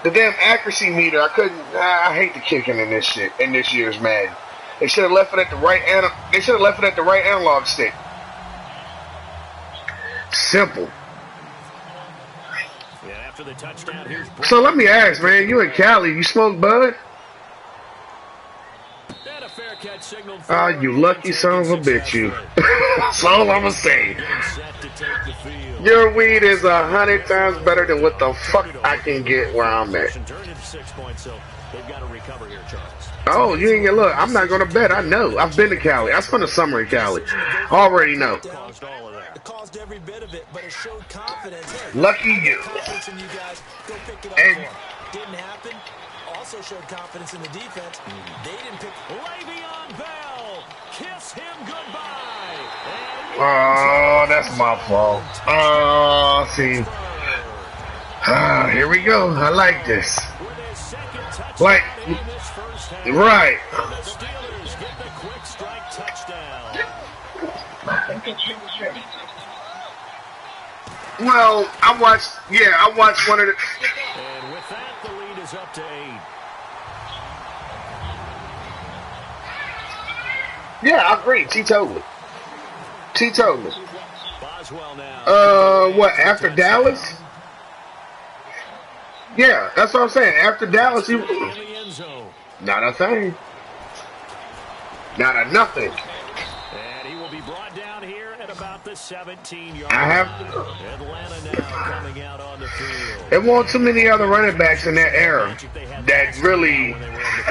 S1: The damn accuracy meter, I couldn't. I hate the kicking in this shit. In this year's Madden, they should have left it at the right analog stick. Simple.
S4: Yeah, after the touchdown, here's
S1: so let me ask, man, you in Cali, you smoke bud?
S4: And a fair catch signal.
S1: Ah, you lucky son of a bitch, you. That's all I'ma say. Your weed is 100 times better than what the fuck I can get where I'm at. Oh, you ain't gonna look. I'm not gonna bet. I know. I've been to Cali. I spent the summer in Cali. Already know.
S5: It caused every bit of it, but it showed confidence.
S1: Lucky you.
S5: Confidence in you guys. Go pick it up
S1: And
S5: for 'em. Didn't happen. Also showed confidence in the defense. They didn't pick.
S4: Le'Veon Bell, kiss him goodbye.
S1: Oh, that's my fault. Oh, see. Here we go. I like this. Like, right.
S4: The Steelers get the quick strike touchdown.
S1: Well, I watched one of the.
S4: And with that, the lead is up to 8.
S1: Yeah, I agree. Teetotaler.
S4: Boswell now.
S1: What, after Dallas? Yeah, that's what I'm saying. After Dallas, he.
S4: In the end zone.
S1: Not a thing. Not a nothing.
S4: And he will be brought down here at about the 17-yard
S1: I have.
S4: line. Atlanta now coming out on the field.
S1: There weren't too many other running backs in that era that really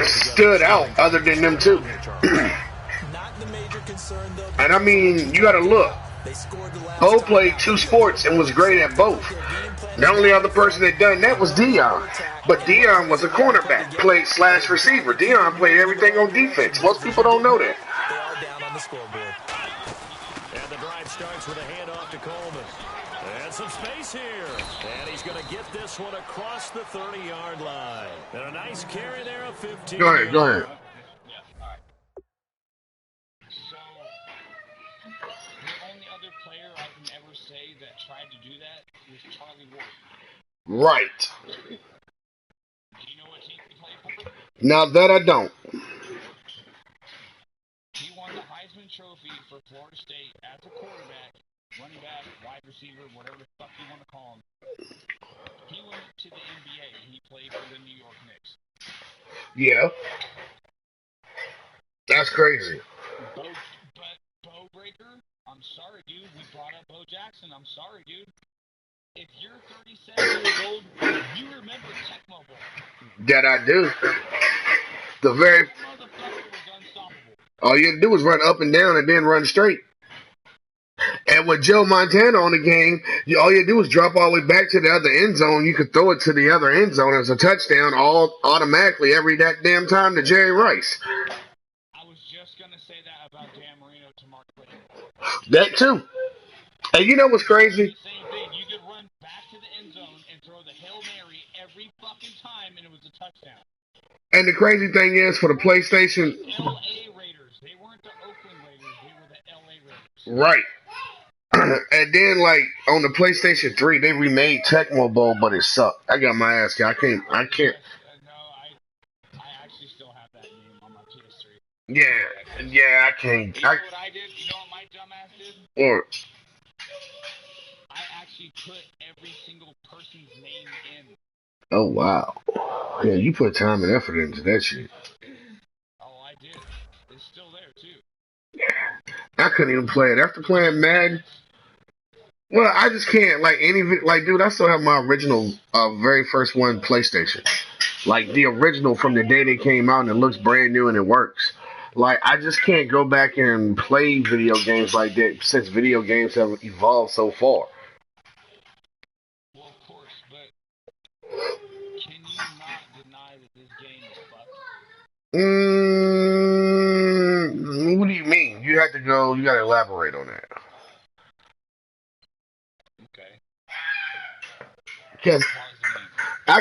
S1: stood out other than them two. And I mean, you got to look. Bo played two sports and was great at both. The only other person that done that was Dion. But Dion was a cornerback, played slash receiver. Dion played everything on defense. Most people don't know that.
S4: And the drive starts with a handoff to Coleman. And some space here. And he's going to get this one across the 30-yard line. And a nice carry there of 15.
S1: Go ahead.
S7: Yeah, all right. So, the only other player I can ever say that tried to do that was Charlie Ward.
S1: Right.
S7: Do you know what team he played for?
S1: Now that I don't.
S7: He won the Heisman Trophy for Florida State as a quarterback, running back, wide receiver, whatever the fuck you want to call him. He went to the NBA. He played for the New York Knicks.
S1: Yeah. That's crazy.
S7: But Bo Breaker, I'm sorry, dude. We brought up Bo Jackson. I'm sorry, dude. If you're 37 years old, you remember Tecmo Bowl.
S1: That I do. The very.
S7: That motherfucker was unstoppable.
S1: All you had to do was run up and down and then run straight. And with Joe Montana on the game, all you had to do was drop all the way back to the other end zone. You could throw it to the other end zone as a touchdown all automatically every that damn time to Jerry Rice.
S7: I was just going to say that about Dan Marino to Mark Whitten.
S1: That too. And you know what's crazy?
S7: Same thing. You could run back to the end zone and throw the Hail Mary every fucking time, and it was a touchdown.
S1: And the crazy thing is, for the PlayStation,
S7: L.A. Raiders. They weren't the Oakland Raiders. They were the L.A. Raiders.
S1: right. And then, like, on the PlayStation 3, they remade Tecmo Bowl, but it sucked. I got my ass kicked. I can't.
S7: No, I actually still have that game on my PS3.
S1: Yeah, I can't.
S7: You know what I did? You know what my dumbass did?
S1: Or,
S7: I actually put every single person's name in.
S1: oh, wow. Yeah, you put time and effort into that shit.
S7: Oh, I did. It's still there, too.
S1: I couldn't even play it. After playing Madden, well, I just can't. Like, dude, I still have my original, very first one PlayStation. Like, the original from the day they came out, and it looks brand new and it works. Like, I just can't go back and play video games like that since video games have evolved so far.
S7: Well, of course, but can you not deny that this game is fucked?
S1: What do you mean? You gotta elaborate on that.
S7: Okay.
S1: Because I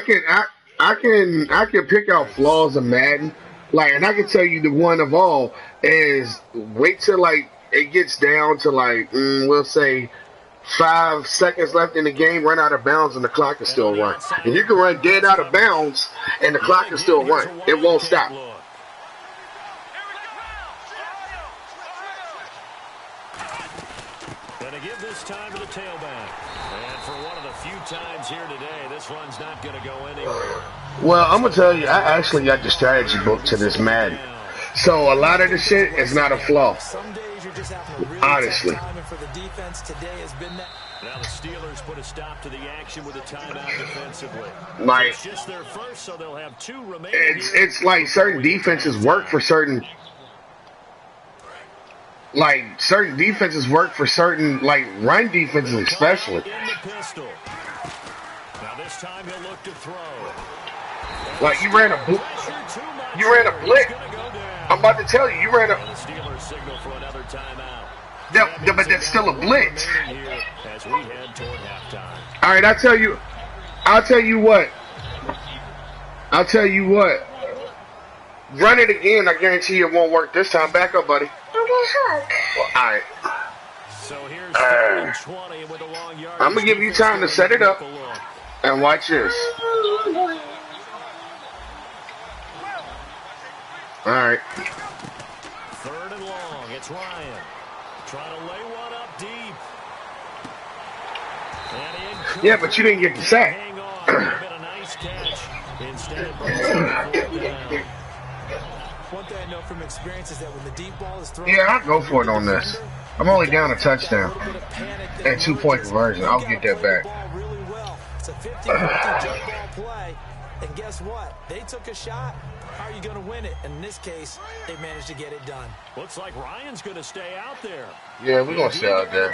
S1: can pick out flaws of Madden, like, and I can tell you the one of all is wait till like it gets down to like we'll say 5 seconds left in the game, run out of bounds, and the clock is still run. And you can run dead out of bounds, and the clock is still run. It won't stop.
S4: Gonna give this time to the tailback. And for one of the few times here today, this run's not gonna go anywhere.
S1: Well, I'm gonna tell you, I actually got the strategy book to this Madden. So a lot of the shit is not a flaw. Honestly.
S4: Now the Steelers put a stop to the action with a timeout defensively.
S1: Like,
S4: It's just their first, so they'll have 2 remaining.
S1: it's like certain defenses work for certain. Like, certain defenses work for certain, like, run defenses especially.
S4: In the pistol. Now this time he'll look to throw.
S1: Like, you ran a blitz. I'm about to tell you, you ran a.
S4: The Steelers signal for another timeout.
S1: But that's still a blitz.
S4: As we head toward halftime.
S1: All right, I'll tell you what. Run it again. I guarantee you it won't work this time. Back up, buddy. Well, all right.
S4: So here's 20 with a long yard.
S1: I'm gonna give you time to set it up and watch this. All right.
S4: 3rd and long. It's Ryan trying to lay one up deep. And
S1: Yeah, but you didn't get the sack.
S4: hang on. A nice catch instead of down.
S5: One thing I know from experience is that when the deep ball is thrown,
S1: Yeah, I'll go for it on this. I'm only down a touchdown and 2-point conversion. I'll get that back.
S5: It's a 50-50 jump ball play. And guess what? They took a shot. How are you going to win it? In this case, they managed to get it done.
S4: Looks like Ryan's going to stay out there.
S1: Yeah, we're going to stay out there.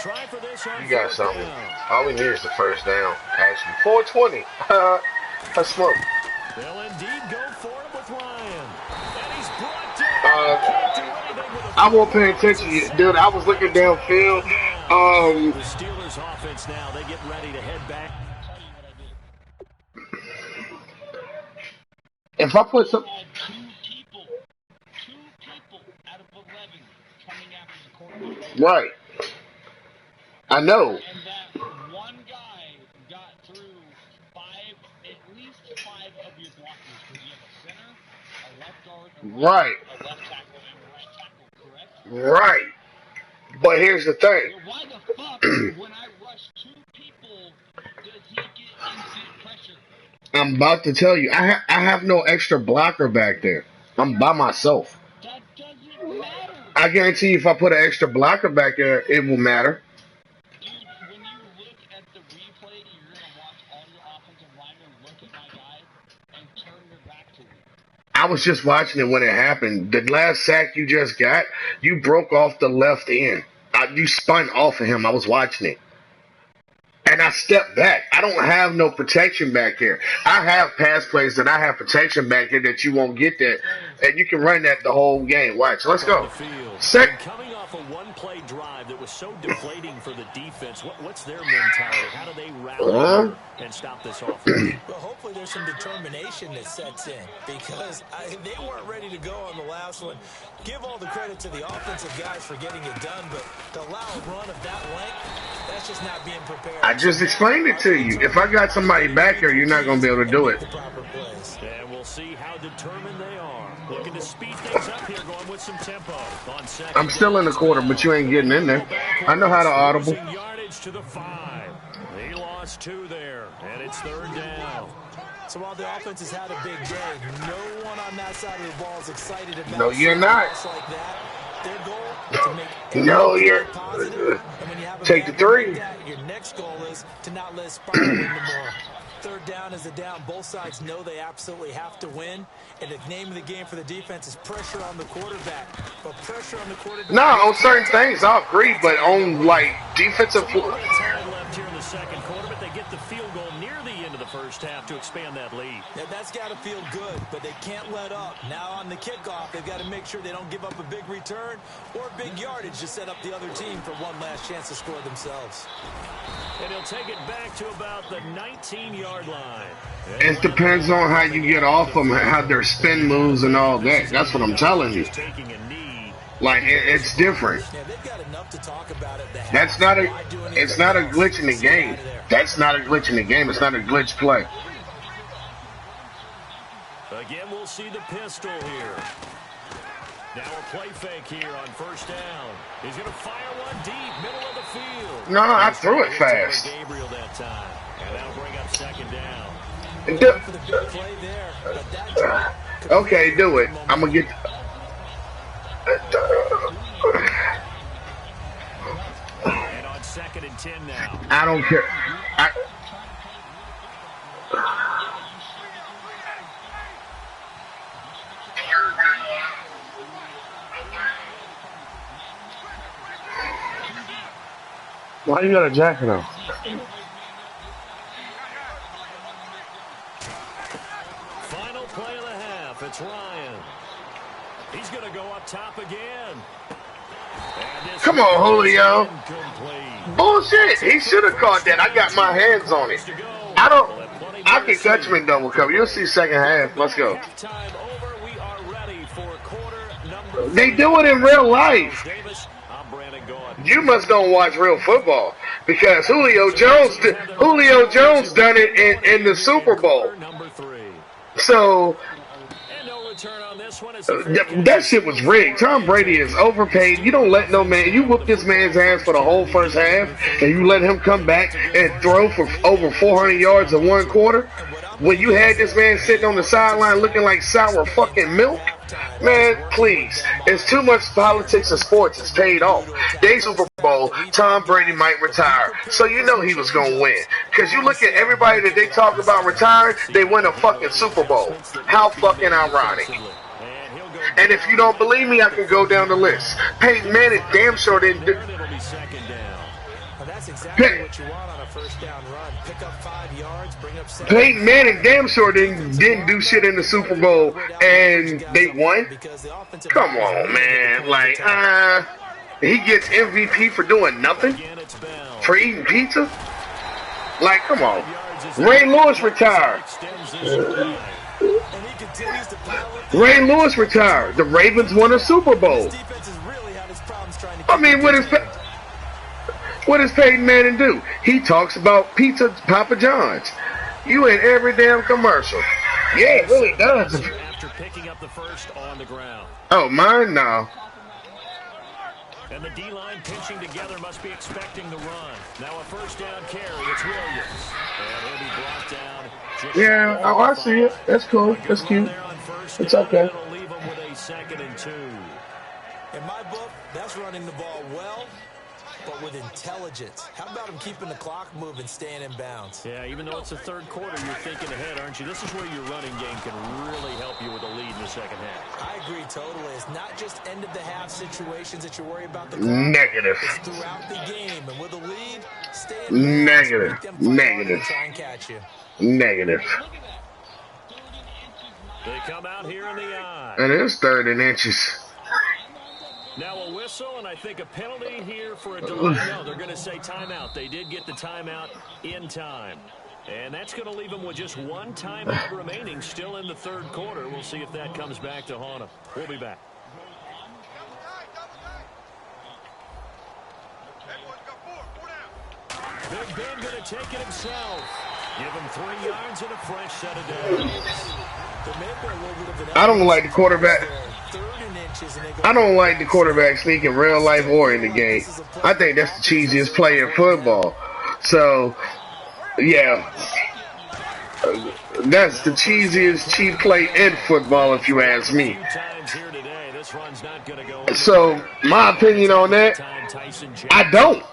S1: You got something. All we need is the first down. Actually, 420. I smoke.
S4: They'll indeed go for it with Ryan. And he's brought down. Can't do anything with
S1: I won't pay attention, dude. I was looking downfield.
S4: The Steelers offense now, they get ready to head back.
S1: If I put some...
S7: Two people out of 11 coming after the quarterback.
S1: Right. I know.
S7: And that one guy got through at least five of your blockers. Because you have a center, a left guard,
S1: Right.
S7: a left tackle, and a right tackle, correct?
S1: Right. But here's the thing.
S7: So why the fuck, when I rush two people, does he get instant pressure?
S1: I'm about to tell you. I have no extra blocker back there. I'm by myself.
S7: That doesn't matter.
S1: I guarantee you if I put an extra blocker back there, it will matter.
S7: Dude, when you look at the replay, you're going to watch all your offensive linemen look at my guy and turn their back to me.
S1: I was just watching it when it happened. The last sack you just got, you broke off the left end. You spun off of him. I was watching it. And I stepped back. I don't have no protection back here. I have pass plays that I have protection back here that you won't get that. And you can run that the whole game. Watch. Let's go.
S4: Coming off a one-play drive that was so deflating for the defense, what's their mentality? How do they rally and stop this offense?
S5: Well, hopefully there's some determination that sets in because they weren't ready to go on the last one. Give all the credit to the offensive guys for getting it done, but to allow a run of that length, that's just not being prepared.
S1: I just explained it to you. If I got somebody back here, you're not going to be able to do it.
S4: And we'll see how determined they are. Looking to speed things up here, going with some tempo. On second,
S1: I'm still in the quarter, but you ain't getting in there. I know how to audible.
S4: Yardage to the 5. He lost 2 there, and it's 3rd down.
S5: So while the offense has had a big day, no one on that side of the ball is excited about
S1: No, you're not.
S5: like that. Their goal is to make
S1: No, you're...
S5: positive. And when you have a
S1: Take the
S5: bad game
S1: 3.
S5: like that, your next goal is to not let it spiral into more. 3rd down is a down. Both sides know they absolutely have to win. And the name of the game for the defense is pressure on the quarterback. But pressure on the quarterback...
S1: No, on certain things, I'll agree. But on, like, defensive...
S4: left here in the second quarter, but they get the field goal near the end of the first half to expand that lead.
S5: Yeah, that's got to feel good, but they can't let up. Now on the kickoff, they've got to make sure they don't give up a big return or big yardage to set up the other team for one last chance to score themselves.
S4: And he'll take it back to about the 19-yard line.
S1: It depends on how you get off them, how their spin moves and all that. That's what I'm telling you. Like, it's different.
S5: Yeah, they've got enough to talk about it.
S1: That's not a... It's not a glitch in the game. That's not a glitch in the game. It's not a glitch play.
S4: Again, we'll see the pistol here. Now a play fake here on 1st down. He's going to fire one deep, middle of the field.
S1: No, I threw it fast.
S4: Gabriel that time. And that'll bring up 2nd down.
S1: Okay, do it. I'm going to get...
S4: And on 2nd and 10 now.
S1: I don't care. Why you got a jacket on?
S4: Final play of the half. It's Ryan. He's going to go up top again.
S1: Come on, Julio.
S4: Incomplete.
S1: Bullshit. He should have caught that. I got my hands on it. I can catch him in double cover. You'll see second half. Let's go.
S4: We are ready for quarter number 3.
S1: They do it in real life. You must don't watch real football because Julio Jones done it in the Super Bowl. So that shit was rigged. Tom Brady is overpaid. You don't let no man. You whoop this man's ass for the whole first half, and you let him come back and throw for over 400 yards in one quarter. When you had this man sitting on the sideline looking like sour fucking milk. Man, please. It's too much politics in sports. It's paid off. They Super Bowl, Tom Brady might retire. So you know he was going to win. Because you look at everybody that they talk about retiring, they win a fucking Super Bowl. How fucking ironic. And if you don't believe me, I can go down the list. Peyton Manning damn sure didn't do.
S5: That's exactly what you want on a first down run. Pick up 5 yards, bring up 7.
S1: Peyton Manning damn sure didn't do shit in the Super Bowl, and they won. Come on, man. Like, he gets MVP for doing nothing? For eating pizza? Like, come on. Ray Lewis retired. Ray Lewis retired. The Ravens won a Super Bowl. I mean, what does Peyton Manning do? He talks about pizza, Papa John's. You in every damn commercial. Yeah, it really does.
S4: After picking up the first on the ground.
S1: Oh, mine now.
S4: And the D-line pinching together must be expecting the run. Now a first down carry. It's Williams. And he'll be brought down.
S1: Yeah, oh, I see it. That's cool. That's cute. It's okay.
S4: That'll leave him with a 2nd and 2.
S5: In my book, that's running the ball well, but with intelligence. How about him keeping the clock moving, staying in bounds?
S4: Yeah, even though it's the third quarter, you're thinking ahead, aren't you? This is where your running game can really help you with a lead in the second half.
S5: I agree totally. It's not just end-of-the-half situations that you worry about the clock.
S1: Negative.
S5: It's throughout the game, and with a lead, stay in bounds.
S1: Negative.
S5: Make them fight
S1: Negative.
S5: and try and catch you.
S1: Negative.
S4: They come out here in the eye.
S1: And it's 3rd and inches.
S4: Now a whistle, and I think a penalty here for a delay. No, they're going to say timeout. They did get the timeout in time. And that's going to leave them with just 1 timeout remaining still in the third quarter. We'll see if that comes back to haunt them. We'll be back. Big Ben going to take it himself. Give him 3 yards and a fresh set of downs.
S1: I don't like the quarterback. I don't like the quarterback sneak in real life or in the game. I think that's the cheesiest play in football. So, yeah. That's the cheesiest cheap play in football, if you ask me. So, my opinion on that, I don't.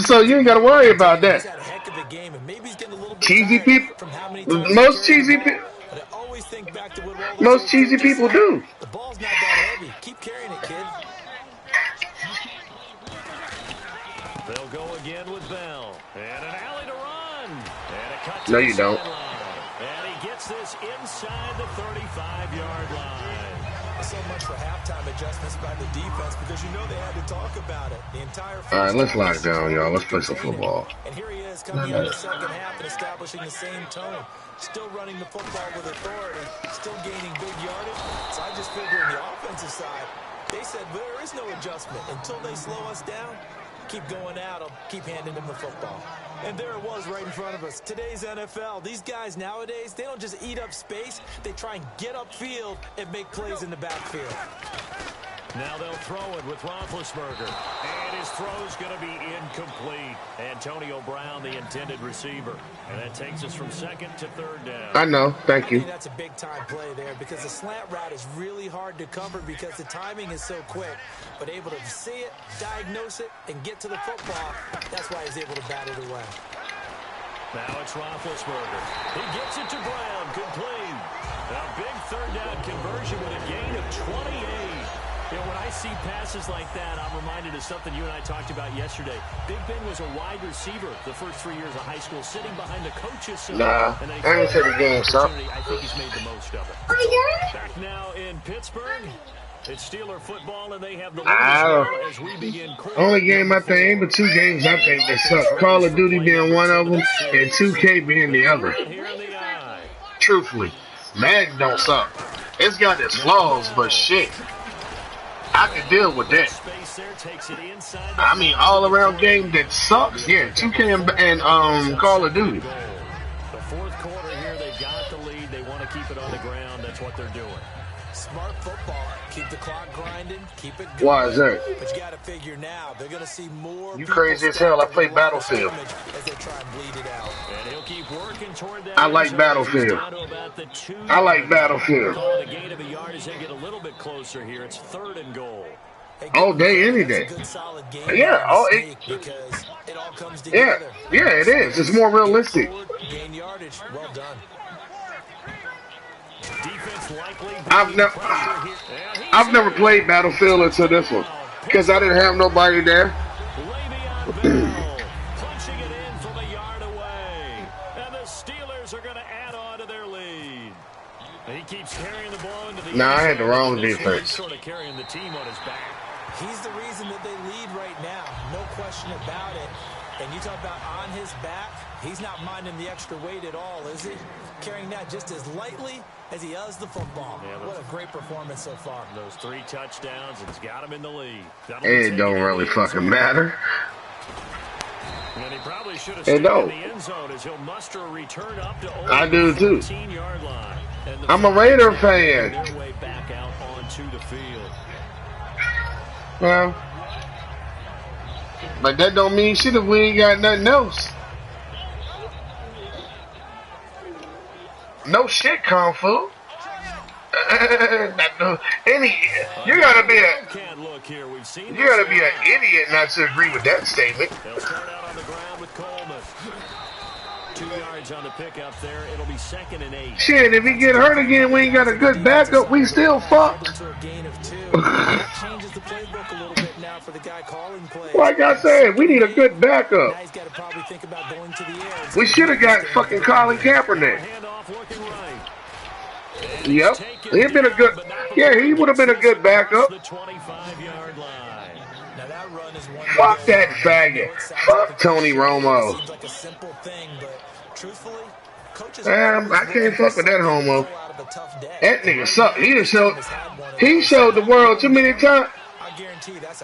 S1: So you ain't got to worry about that. Cheesy people, most cheesy people do.
S5: The ball's not that heavy. Keep carrying it, kid.
S4: They'll go again with Bell. And an alley to run. And a cut to
S1: No, you don't.
S4: And he gets this inside the 35-yard line.
S5: So much for halftime adjustments by the defense because you know they had to talk about it. The entire
S1: All right, let's lock down, y'all. Let's play some football.
S5: And here he is coming out of the second half and establishing the same tone. Still running the football with authority. Still gaining big yardage. So I just figure on the offensive side, they said there is no adjustment until they slow us down. Keep going at them. Keep handing them the football. And there it was right in front of us. Today's NFL. These guys nowadays, they don't just eat up space. They try and get upfield and make plays in the backfield.
S4: Now they'll throw it with Roethlisberger. And his throw's going to be incomplete. Antonio Brown, the intended receiver. And that takes us from 2nd to 3rd down.
S1: I know. Thank you.
S5: That's a big-time play there because the slant route is really hard to cover because the timing is so quick. But able to see it, diagnose it, and get to the football, that's why he's able to bat it away.
S4: Now it's Roethlisberger. He gets it to Brown, complete. A big 3rd down conversion with a gain of 28. You know, when I see passes like that, I'm reminded of something you and I talked about yesterday. Big Ben was a wide receiver the first 3 years of high school, sitting behind the coaches.
S1: Nah, I ain't said the game, son.
S4: I think he's made the most of it. Back now in Pittsburgh. It's Steeler football, and they have the lead as we begin.
S1: Only game I think, ain't but 2 games I think that suck. Call of Duty being one of them, and 2K being the other. Truthfully, Madden don't suck. It's got its flaws, but shit, I can deal with that. I mean, all around game that sucks, yeah, 2K and Call of Duty.
S4: The 4th quarter here, they've got the lead. They want to keep it on the ground. That's what they're doing.
S5: Smart football. football. Keep the clock grinding, keep it going.
S1: Why is that?
S5: But you got to figure now, they're going to see more.
S1: You crazy as hell. I play Battlefield.
S5: As they try and bleed it out.
S4: And he'll keep working toward that.
S1: I like Battlefield. I like Battlefield.
S4: Call it a gain of a yard as they get a little bit closer here. It's 3rd and goal.
S1: All day, any day. Yeah,
S5: because it all comes together.
S1: Yeah, it is. It's more realistic.
S5: Gain yardage. Well done.
S4: Defense likely.
S1: I've never played Battlefield until this one because I didn't have nobody there.
S4: Punching it in from a yard away, and the Steelers are going to add on to their lead. He keeps carrying the ball into the.
S1: Nah, I had the wrong defense.
S4: Sort of carrying the team on his back.
S5: He's the reason that they lead right now, no question about it. And you talk about on his back, he's not minding the extra weight at all, is he? Carrying that just as lightly as he does the football. Yeah, what a great performance so far.
S4: Those 3 touchdowns, it's got him in the lead.
S1: It don't really fucking matter.
S4: And he probably should have stayed in the end zone as he'll muster a return up to over
S1: I do too.
S4: 15-yard line.
S1: I'm a Raider fan.
S4: Their way back out onto the field.
S1: Well, but that don't mean shit if we ain't got nothing else. No shit, Kung Fu. You gotta be an idiot not to agree with that statement.
S4: They'll start out on the ground with Coleman. 2 yards on the pickup there. It'll be 2nd and 8.
S1: Shit, if he get hurt again, we ain't got a good backup. We still fucked.
S5: Changes the playbook a little bit now for the guy calling plays.
S1: Like I said, we need a good backup.
S5: Now he's got to probably think about going to the air.
S1: We should have got fucking Colin Kaepernick. Yep, he'd been a good. Yeah, he would have been a good backup.
S4: The 25-yard line.
S5: Now that run is one.
S1: Fuck that faggot. Fuck Tony Romo.
S5: Seems like a simple thing, but truthfully, coaches.
S1: I can't fuck with that homo. That nigga suck. He showed the world too many times.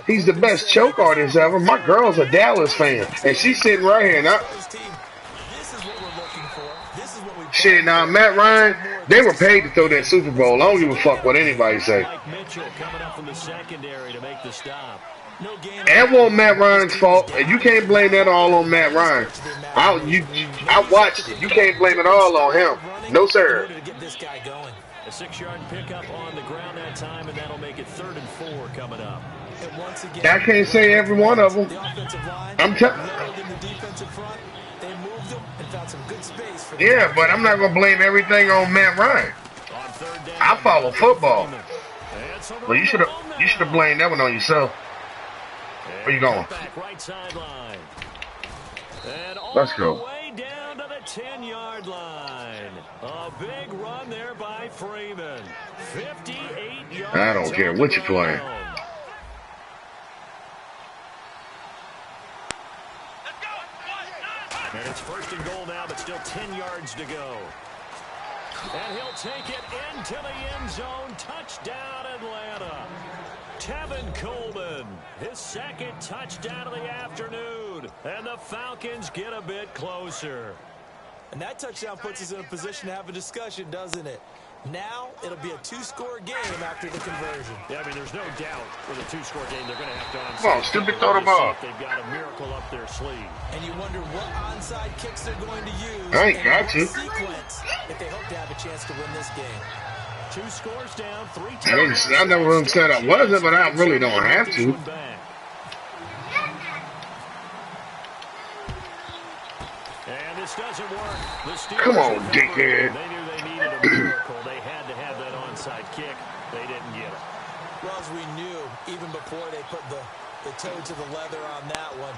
S1: He's the best choke artist ever. My girl's a Dallas fan, and she's sitting right here. Now, shit, now Matt Ryan, they were paid to throw that Super Bowl. I don't give a fuck what anybody say. That wasn't Matt Ryan's fault, and you can't blame that all on Matt Ryan. I watched it. You can't blame it all on him. No, sir.
S4: A 6-yard pickup on the ground that time, and that'll make it 3rd and 4 coming up.
S1: I can't say every one of them. Yeah, but I'm not gonna blame everything on Matt Ryan. I follow football. Well, you should have blamed that one on yourself. Where you going? Let's go.
S4: Down to the 10-yard line. A big run there by Freeman. 58 yards.
S1: I don't care what you're playing.
S4: And it's 1st and goal now, but still 10 yards to go. And he'll take it into the end zone. Touchdown, Atlanta. Tevin Coleman, his 2nd touchdown of the afternoon. And the Falcons get a bit closer.
S5: And that touchdown puts us in a position to have a discussion, doesn't it? Now, it'll be a 2-score game after the conversion.
S4: Yeah, I mean, there's no doubt with a 2-score game, they're going to have to onside.
S1: Come on, stupid, throw the ball.
S4: They've got a miracle up their sleeve.
S5: And you wonder what onside kicks they're going to use.
S1: I ain't got to.
S5: Sequence if they hope to have a chance to win this game.
S4: 2 scores down, 3
S1: I never said I wasn't, but I really don't have to.
S4: And this doesn't work.
S1: Come on, dickhead.
S4: They knew they needed a miracle. They had to have that onside kick. They didn't get it.
S5: Well, as we knew, even before they put the toe to the leather on that one,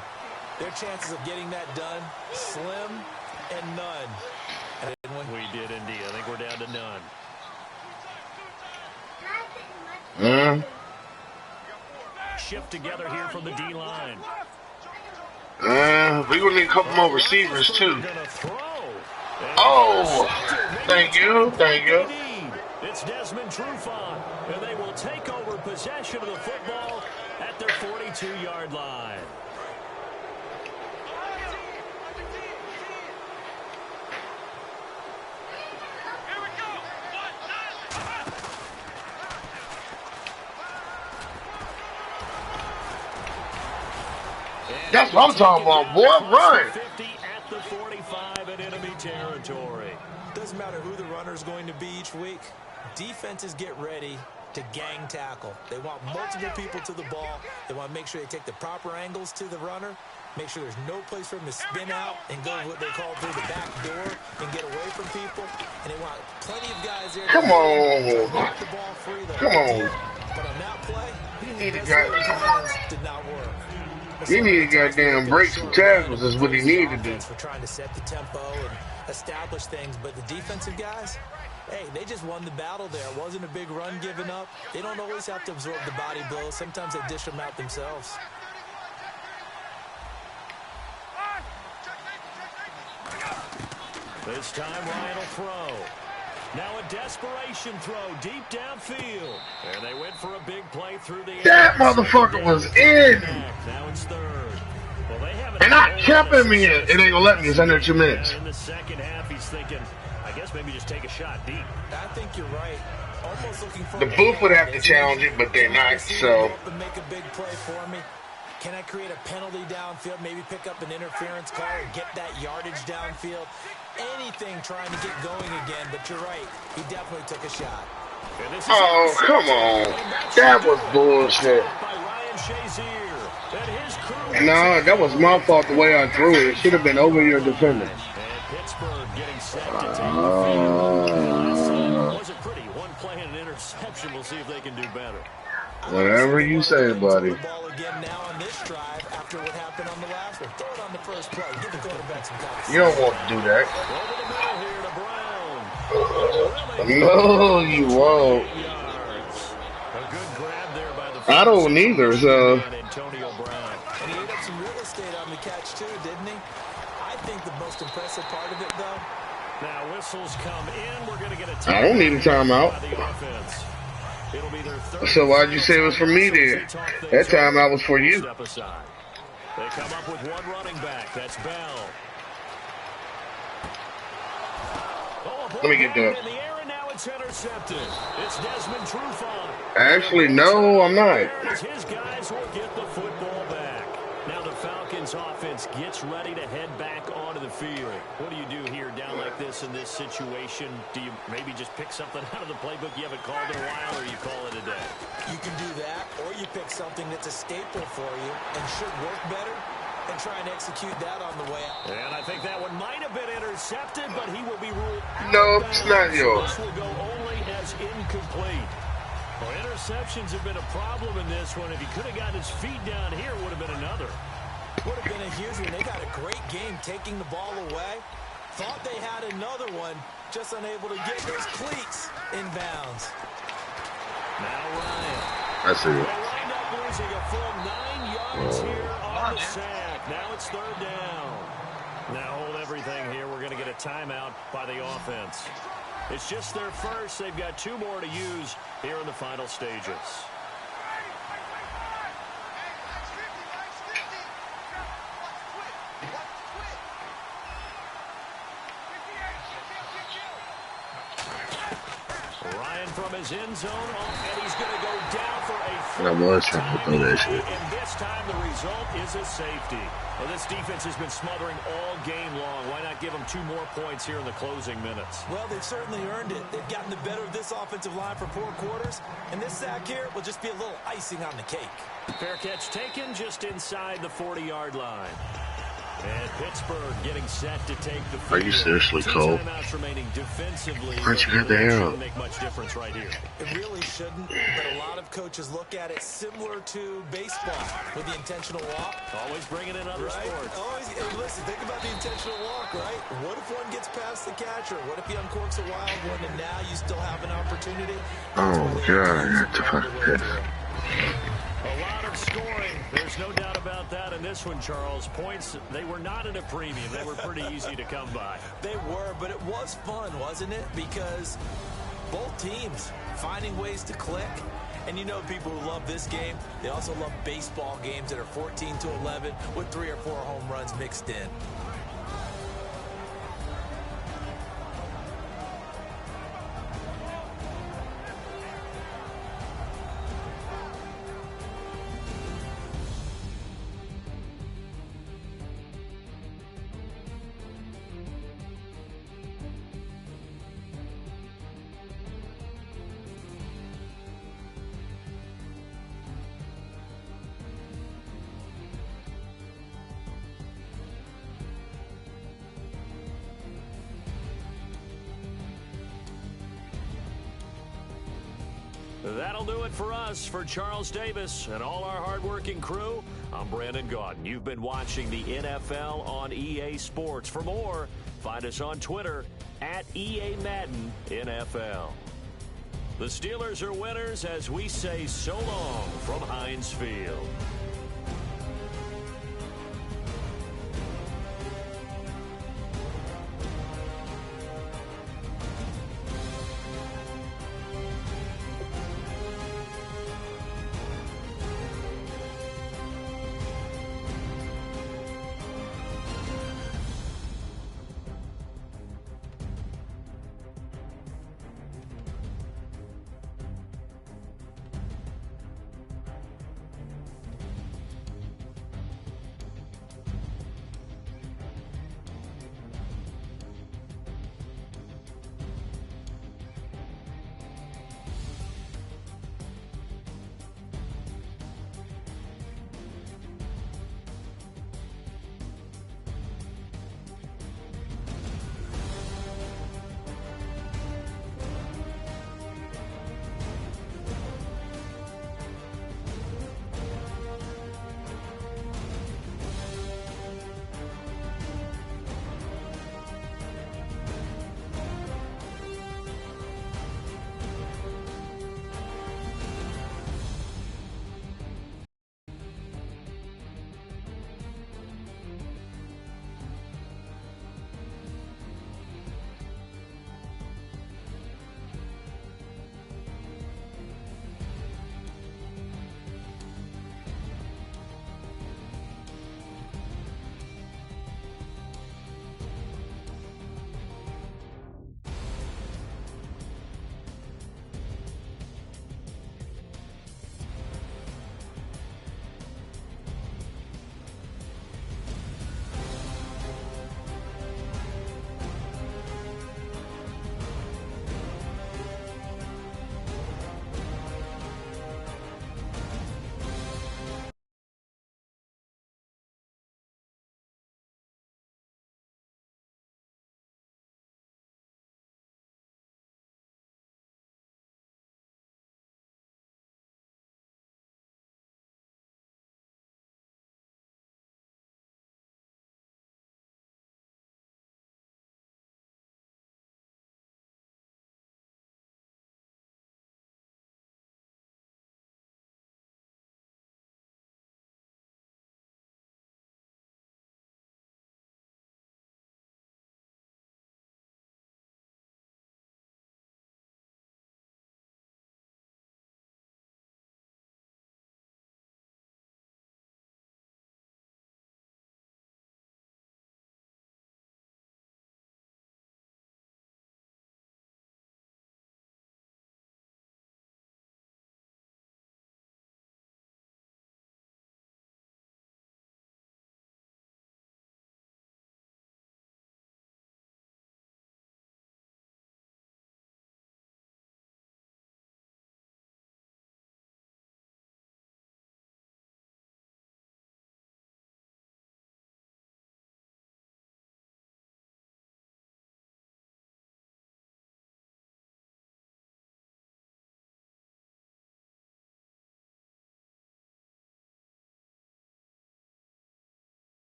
S5: their chances of getting that done, slim and none.
S4: We did indeed. I think we're down to none. Shift together here from the D-line.
S1: We're going to need a couple more receivers, too. Oh, thank you.
S4: It's Desmond Trufant, and they will take over possession of the football at their 42-yard line.
S1: That's what I'm talking about, boy. Run.
S4: 50 at the 45 in enemy territory.
S5: Doesn't matter who the runner is going to be each week. Defenses get ready to gang tackle. They want multiple people to the ball. They want to make sure they take the proper angles to the runner, make sure there's no place for him to spin out and go what they call through the back door and get away from people. And they want plenty of guys there
S1: Come on.
S5: to knock the ball free.
S1: Come on.
S5: But on that play,
S1: He need
S5: did not work.
S1: a goddamn break some tackles is what he needed to do.
S5: For trying to set the tempo and establish things, but the defensive guys, hey, they just won the battle there. It wasn't a big run given up. They don't always have to absorb the body blows. Sometimes they dish them out themselves.
S4: This time Ryan will throw. Now a desperation throw deep downfield. And they went for a big play through the air.
S1: That motherfucker was in.
S4: Now it's third. Well, they haven't.
S1: And not capping me in. It ain't gonna let me. It's under 2 minutes.
S4: In the second half, he's thinking, I guess maybe just take a shot deep.
S5: I think you're right. Almost looking for
S1: The booth would have to challenge it, but they're not, so.
S5: Make a big play for me. Can I create a penalty downfield, maybe pick up an interference call or get that yardage downfield? Anything trying to get going again, but you're right. He definitely took a shot.
S1: Oh, come on. That was bullshit. No, that was my fault the way I threw it. It should have been over your defender.
S4: And Pittsburgh getting set to take the field. Wasn't pretty. One play and an interception. We'll see if they can do better.
S1: Whatever you say, buddy.
S5: Ball again now on this drive after what happened on the last one. Throw it on the first play. Give the quarterback some time.
S1: You don't want to do that.
S4: Over the middle here to Brown.
S1: No, you won't.
S4: A good grab there by the
S1: I don't either, so.
S4: Antonio Brown.
S5: And he ate up some real estate on the catch too, didn't he? I think the most impressive part of it, though.
S4: Now whistles come in. We're going to get a
S1: I don't need a timeout.
S4: by the offense. It'll be their third.
S1: So why'd you say it was for me then? That time I was for you.
S4: Step aside. They come up with one running back. That's Bell.
S1: Let me get that.
S4: In the air, and now it's intercepted. It's Desmond Trufant.
S1: Actually, no, I'm not.
S4: His guys will get the football back. Now the Falcons offense gets ready to head back onto the field. What do you do here down like this in this situation? Do you maybe just pick something out of the playbook you haven't called in a while, or you call it a day?
S5: You can do that, or you pick something that's a staple for you and should work better and try and execute that on the way out.
S4: And I think that one might have been intercepted, but he will be ruled out.
S1: No, it's not yours.
S4: This will go only as incomplete. Well, interceptions have been a problem in this one. If he could have got his feet down here, it would have been another.
S5: Would have been a huge one. They got a great game taking the ball away. Thought they had another one, just unable to get those cleats in bounds.
S4: Now Ryan.
S1: I see
S4: They
S1: it.
S4: wind up losing a full 9 yards here on the sack. Now it's third down. Now hold everything here. We're going to get a timeout by the offense. It's just their first. They've got 2 more to use here in the final stages. Ryan from his end zone, and he's going to go down for a
S1: I was trying to throw that shit.
S4: and this time the result is a safety. Well, this defense has been smothering all game long. Why not give them 2 more points here in the closing minutes?
S5: Well, they've certainly earned it. They've gotten the better of this offensive line for 4 quarters, and this sack here will just be a little icing on the cake.
S4: Fair catch taken just inside the 40-yard line. And Pittsburgh getting set to take the field.
S1: Are you seriously,
S4: 2
S1: Cole?
S4: timeouts remaining defensively.
S1: Why'd you got the arrow?
S4: Shouldn't make much difference right here.
S5: It really shouldn't, but a lot of coaches look at it similar to baseball with the intentional walk.
S4: Always bringing in other
S5: Right?
S4: sports.
S5: Always, hey, listen, think about the intentional walk, right? What if one gets past the catcher? What if he uncorks a wild one and now you still have an opportunity?
S1: Oh, God, I got to fucking piss.
S4: A lot of scoring. There's no doubt about that in this one, Charles. Points, they were not at a premium. They were pretty easy to come by.
S5: They were, but it was fun, wasn't it? Because both teams finding ways to click. And you know people who love this game, they also love baseball games that are 14-11 with 3 or 4 home runs mixed in.
S4: That'll do it for us. For Charles Davis and all our hardworking crew, I'm Brandon Gaudin. You've been watching the NFL on EA Sports. For more, find us on Twitter at EA Madden NFL. The Steelers are winners as we say so long from Heinz Field.